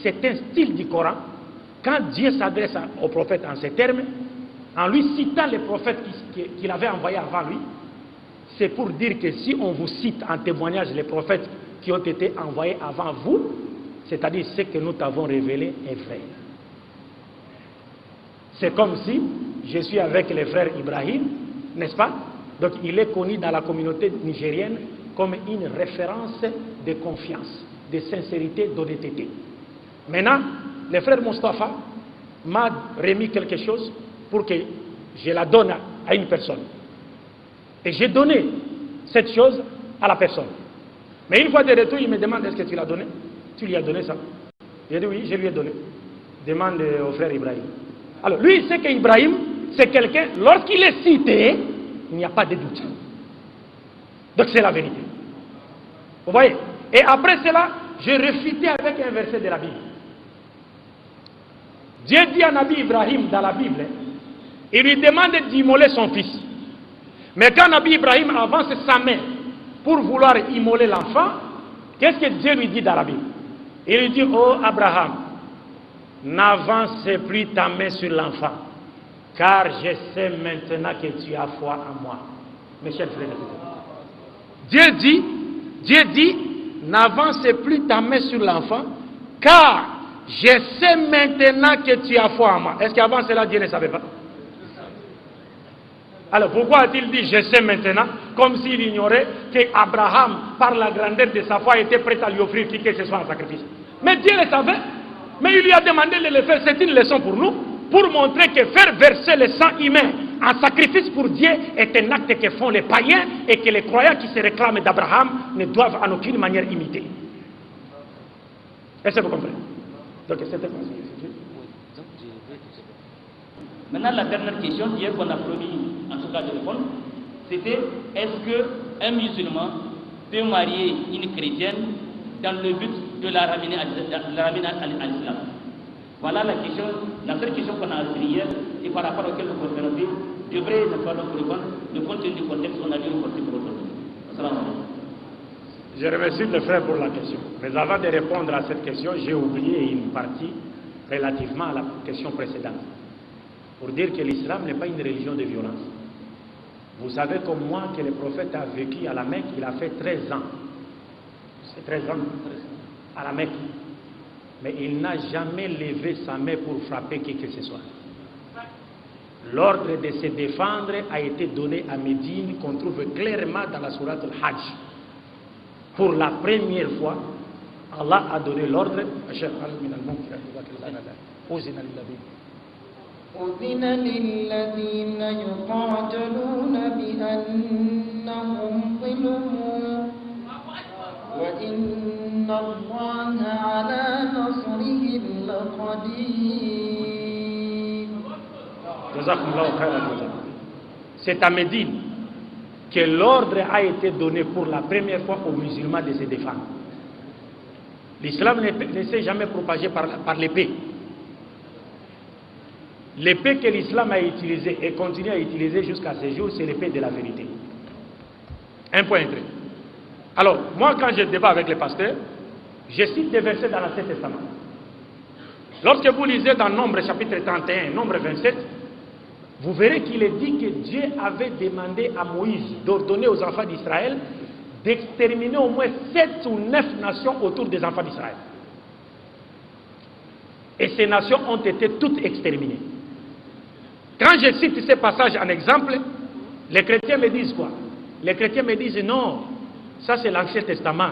c'est un style du Coran, quand Dieu s'adresse au prophète en ces termes, en lui citant les prophètes qu'il avait envoyés avant lui, c'est pour dire que si on vous cite en témoignage les prophètes qui ont été envoyés avant vous, c'est-à-dire ce que nous t'avons révélé est vrai. C'est comme si je suis avec le frère Ibrahim, n'est-ce pas? Donc il est connu dans la communauté nigérienne comme une référence de confiance, de sincérité, d'honnêteté. Maintenant, le frère Mustafa m'a remis quelque chose pour que je la donne à une personne. Et j'ai donné cette chose à la personne. Mais une fois de retour, il me demande, est-ce que tu l'as donné? Tu lui as donné ça? J'ai dit oui, je lui ai donné. Demande au frère Ibrahim. Alors lui, il sait qu'Ibrahim, c'est quelqu'un, lorsqu'il est cité, il n'y a pas de doute. Donc c'est la vérité. Vous voyez? Et après cela, j'ai réfuté avec un verset de la Bible. Dieu dit à Nabi Ibrahim dans la Bible, il lui demande d'immoler son fils. Mais quand Nabi Ibrahim avance sa main pour vouloir immoler l'enfant, qu'est-ce que Dieu lui dit dans la Bible? Il lui dit, oh Abraham, n'avance plus ta main sur l'enfant, car je sais maintenant que tu as foi en moi. Mes chers frères et sœurs, Dieu dit, n'avance plus ta main sur l'enfant, car je sais maintenant que tu as foi en moi. Est-ce qu'avant cela, Dieu ne savait pas? Alors pourquoi a-t-il dit je sais maintenant, comme s'il ignorait qu'Abraham, par la grandeur de sa foi, était prêt à lui offrir qui que ce soit en sacrifice? Mais Dieu le savait, mais il lui a demandé de le faire. C'est une leçon pour nous, pour montrer que faire verser le sang humain en sacrifice pour Dieu est un acte que font les païens et que les croyants qui se réclament d'Abraham ne doivent en aucune manière imiter. Est-ce que vous comprenez? Donc c'était comme ça. Maintenant, la dernière question, hier qu'on a promis en tout cas de répondre, c'était est-ce qu'un musulman peut marier une chrétienne dans le but de la ramener à l'islam? Voilà la question, la seule question qu'on a reçue hier et par rapport auquel le conférencier devrait ne pas nous répondre, de compte tenu du contexte qu'on a dû reporter pour aujourd'hui. Assalamu alaikum. Je remercie le frère pour la question. Mais avant de répondre à cette question, j'ai oublié une partie relativement à la question précédente. Pour dire que l'islam n'est pas une religion de violence. Vous savez comme moi que le prophète a vécu à la Mecque, il a fait 13 ans. C'est 13 ans à la Mecque. Mais il n'a jamais levé sa main pour frapper qui que ce soit. L'ordre de se défendre a été donné à Médine, qu'on trouve clairement dans la sourate al-Hajj. Pour la première fois, Allah a donné l'ordre. أذن للذين يقاتلون بأنهم ظلموا وإن الله على نصرهم لقدير. C'est à Médine que l'ordre a été donné pour la première fois aux musulmans de se défendre. L'islam ne s'est jamais propagé par l'épée. L'épée que l'islam a utilisée et continue à utiliser jusqu'à ce jour, c'est l'épée de la vérité. Un point entré. Alors, moi, quand je débat avec les pasteurs, je cite des versets dans l'Ancien Testament. Lorsque vous lisez dans Nombre chapitre 31, Nombre 27, vous verrez qu'il est dit que Dieu avait demandé à Moïse d'ordonner aux enfants d'Israël d'exterminer au moins 7 ou 9 nations autour des enfants d'Israël. Et ces nations ont été toutes exterminées. Quand je cite ces passages en exemple, les chrétiens me disent quoi? Les chrétiens me disent non, ça c'est l'Ancien Testament.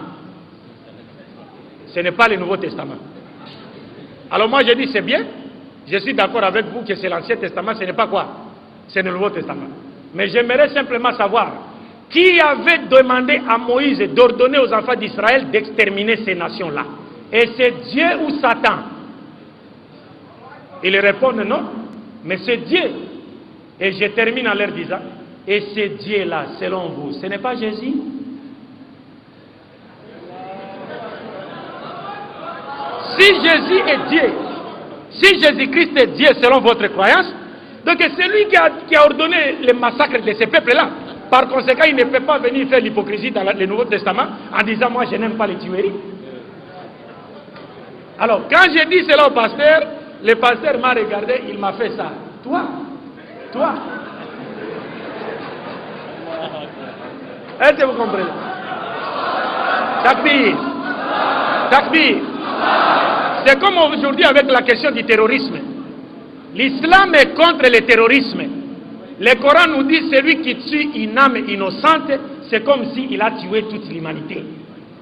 Ce n'est pas le Nouveau Testament. Alors moi je dis c'est bien, je suis d'accord avec vous que c'est l'Ancien Testament, ce n'est pas quoi? C'est le Nouveau Testament. Mais j'aimerais simplement savoir qui avait demandé à Moïse d'ordonner aux enfants d'Israël d'exterminer ces nations-là? Et c'est Dieu ou Satan? Ils répondent non, mais c'est Dieu. Et je termine en leur disant, et c'est Dieu-là, selon vous, ce n'est pas Jésus? Si Jésus est Dieu, si Jésus-Christ est Dieu selon votre croyance, donc c'est lui qui a ordonné le massacre de ces peuples-là. Par conséquent, il ne peut pas venir faire l'hypocrisie dans le Nouveau Testament en disant moi je n'aime pas les tueries. Alors, quand j'ai dit cela au pasteur, le pasteur m'a regardé, il m'a fait ça. Toi. Est-ce que vous comprenez? Takbir. C'est comme aujourd'hui avec la question du terrorisme. L'islam est contre le terrorisme. Le Coran nous dit celui qui tue une âme innocente, c'est comme s'il a tué toute l'humanité.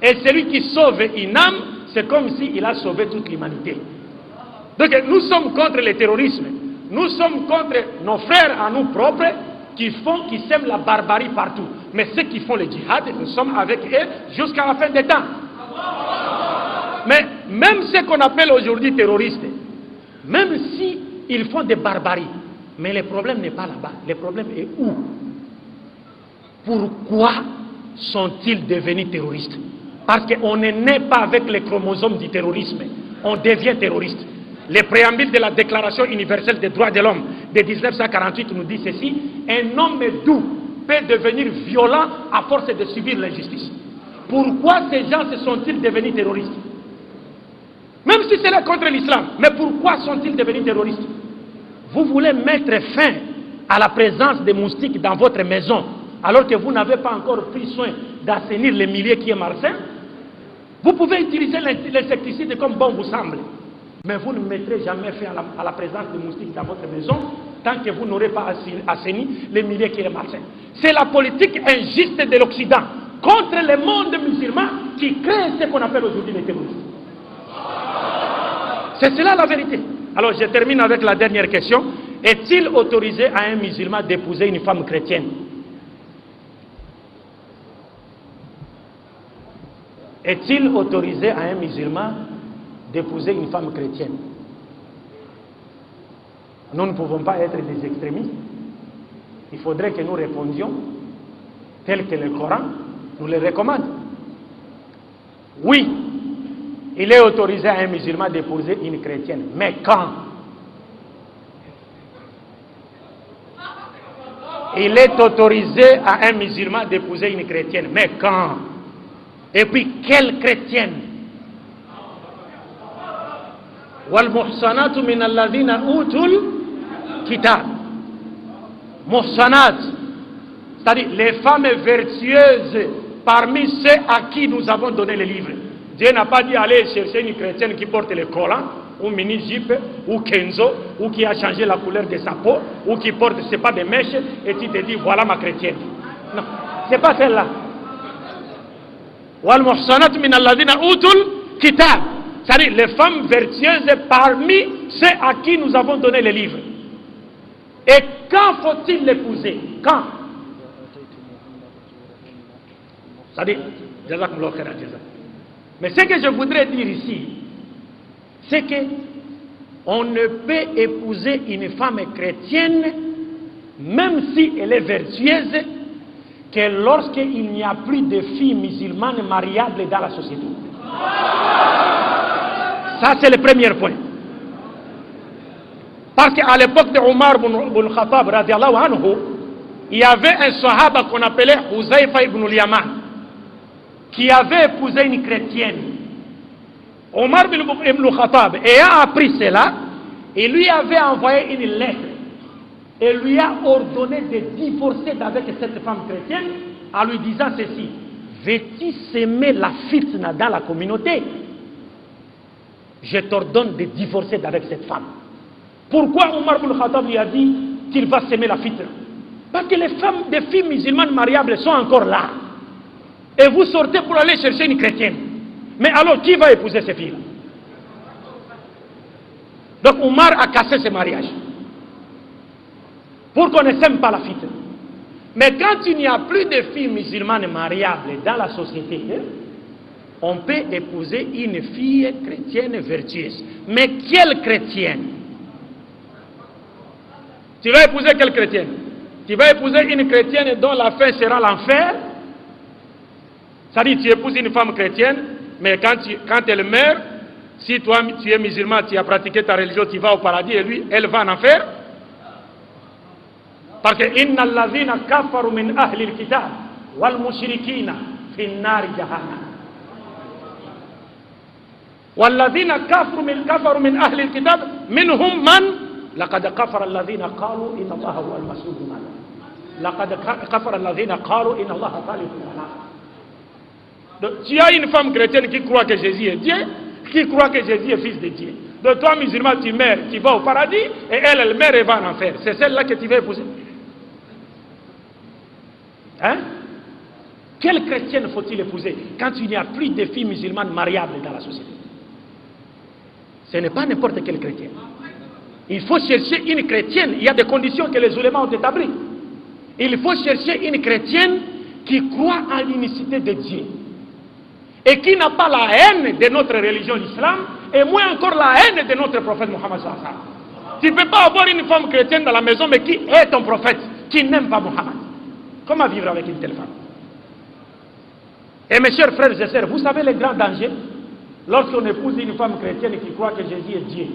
Et celui qui sauve une âme, c'est comme s'il a sauvé toute l'humanité. Donc nous sommes contre le terrorisme. Nous sommes contre nos frères à nous propres qui sèment la barbarie partout. Mais ceux qui font le djihad, nous sommes avec eux jusqu'à la fin des temps. Mais même ceux qu'on appelle aujourd'hui terroristes, même si ils font des barbaries, mais le problème n'est pas là-bas. Le problème est où? Pourquoi sont-ils devenus terroristes? Parce qu'on ne naît pas avec les chromosomes du terrorisme. On devient terroriste. Le préambule de la Déclaration universelle des droits de l'homme de 1948 nous dit ceci: un homme doux peut devenir violent à force de subir l'injustice. Pourquoi ces gens se sont-ils devenus terroristes? Même si c'est là contre l'islam, mais pourquoi sont-ils devenus terroristes? Vous voulez mettre fin à la présence des moustiques dans votre maison, alors que vous n'avez pas encore pris soin d'assainir le milieu qui est malsain. Vous pouvez utiliser l'insecticide comme bon vous semble, mais vous ne mettrez jamais fin à la présence des moustiques dans votre maison, tant que vous n'aurez pas assaini les milliers qui est marchés. C'est la politique injuste de l'Occident contre le monde musulman qui crée ce qu'on appelle aujourd'hui les terroristes. C'est cela la vérité. Alors je termine avec la dernière question. Est-il autorisé à un musulman d'épouser une femme chrétienne? Est-il autorisé à un musulman d'épouser une femme chrétienne? Nous ne pouvons pas être des extrémistes. Il faudrait que nous répondions tel que le Coran nous le recommande. Oui, il est autorisé à un musulman d'épouser une chrétienne. Mais quand? Il est autorisé à un musulman d'épouser une chrétienne. Mais quand? Et puis, quelle chrétienne? Wal muhsanatu min alladhina utul kitab. Muhsanat, c'est-à-dire les femmes vertueuses parmi ceux à qui nous avons donné les livres. Dieu n'a pas dit aller chercher une chrétienne qui porte le collant, ou mini-jupe, ou kenzo, ou qui a changé la couleur de sa peau, ou qui porte, c'est pas des mèches, et tu te dis, voilà ma chrétienne. Non, c'est pas celle-là. Wal muhsanat min alladhina utul kitab. C'est-à-dire les femmes vertueuses parmi ceux à qui nous avons donné les livres. Et quand faut-il l'épouser? Quand? C'est-à-dire, mais ce que je voudrais dire ici, c'est que on ne peut épouser une femme chrétienne, même si elle est vertueuse, que lorsqu'il n'y a plus de filles musulmanes mariables dans la société. Ça, c'est le premier point. Parce qu'à l'époque de Omar ibn Khattab, radiallahu anhu, il y avait un sahaba qu'on appelait Huzaifa ibn al-Yaman, qui avait épousé une chrétienne. Omar ibn Khattab, ayant appris cela, il lui avait envoyé une lettre et lui a ordonné de divorcer avec cette femme chrétienne en lui disant ceci: veux-tu s'aimer la fitna dans la communauté? Je t'ordonne de divorcer avec cette femme. Pourquoi Omar ibn Khattab lui a dit qu'il va s'aimer la fitna? Parce que les femmes, des filles musulmanes mariables sont encore là. Et vous sortez pour aller chercher une chrétienne. Mais alors, qui va épouser ces filles-là? Donc Omar a cassé ce mariage. Pour qu'on ne s'aime pas la fitna. Mais quand il n'y a plus de filles musulmanes mariables dans la société, on peut épouser une fille chrétienne vertueuse. Mais quelle chrétienne? Tu vas épouser quelle chrétienne? Tu vas épouser une chrétienne dont la fin sera l'enfer? C'est-à-dire, tu épouses une femme chrétienne, mais quand elle meurt, si toi tu es musulman, tu as pratiqué ta religion, tu vas au paradis et lui, elle va en enfer? Parce que inna allazina kafaru min ahli al-kitab wal mushrikina fi an-nar jahannam. والذين كفروا من أهل الكتاب منهم من لقد كفر الذين قالوا إن الله هو المسيح ابن مريم لقد كفر الذين قالوا إن الله ثالث ثلاثة. Tu as une femme chrétienne qui croit que Jésus est Dieu, qui croit que Jésus est fils de Dieu. Donc toi musulman, tu meurs, tu vas au paradis, et elle meurt et va en enfer. C'est celle-là que tu vas épouser. Hein? Quelle chrétienne faut-il épouser quand il n'y a plus de filles musulmanes mariables dans la société? Ce n'est pas n'importe quelle chrétienne. Il faut chercher une chrétienne. Il y a des conditions que les oulémas ont établies. Il faut chercher une chrétienne qui croit en l'unicité de Dieu et qui n'a pas la haine de notre religion, l'islam, et moins encore la haine de notre prophète Mohammed sallallahu alayhi wa sallam. Tu ne peux pas avoir une femme chrétienne dans la maison, mais qui est ton prophète, qui n'aime pas Mohammed. Comment vivre avec une telle femme? Et mes chers frères et sœurs, vous savez les grands dangers lorsqu'on épouse une femme chrétienne qui croit que Jésus est Dieu,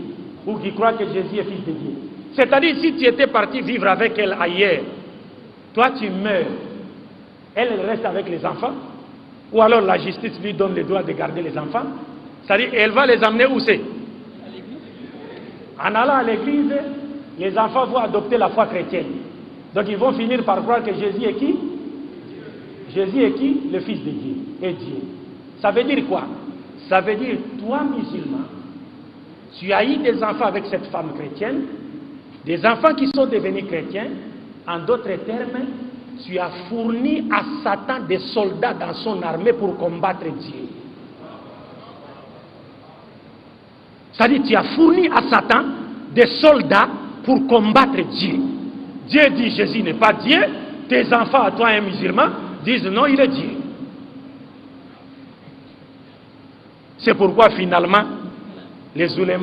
ou qui croit que Jésus est fils de Dieu. C'est-à-dire, si tu étais parti vivre avec elle ailleurs, toi tu meurs, elle reste avec les enfants, ou alors la justice lui donne le droit de garder les enfants. C'est-à-dire, elle va les amener où c'est? En allant à l'église, les enfants vont adopter la foi chrétienne. Donc ils vont finir par croire que Jésus est qui? Jésus est qui? Le fils de Dieu. Et Dieu. Ça veut dire quoi? Ça veut dire, toi musulman, tu as eu des enfants avec cette femme chrétienne, Des enfants qui sont devenus chrétiens, en d'autres termes, tu as fourni à Satan des soldats dans son armée pour combattre Dieu. C'est-à-dire, tu as fourni à Satan des soldats pour combattre Dieu. Dieu dit Jésus n'est pas Dieu. Tes enfants, à toi un musulman, disent non, il est Dieu. C'est pourquoi finalement, les oulémas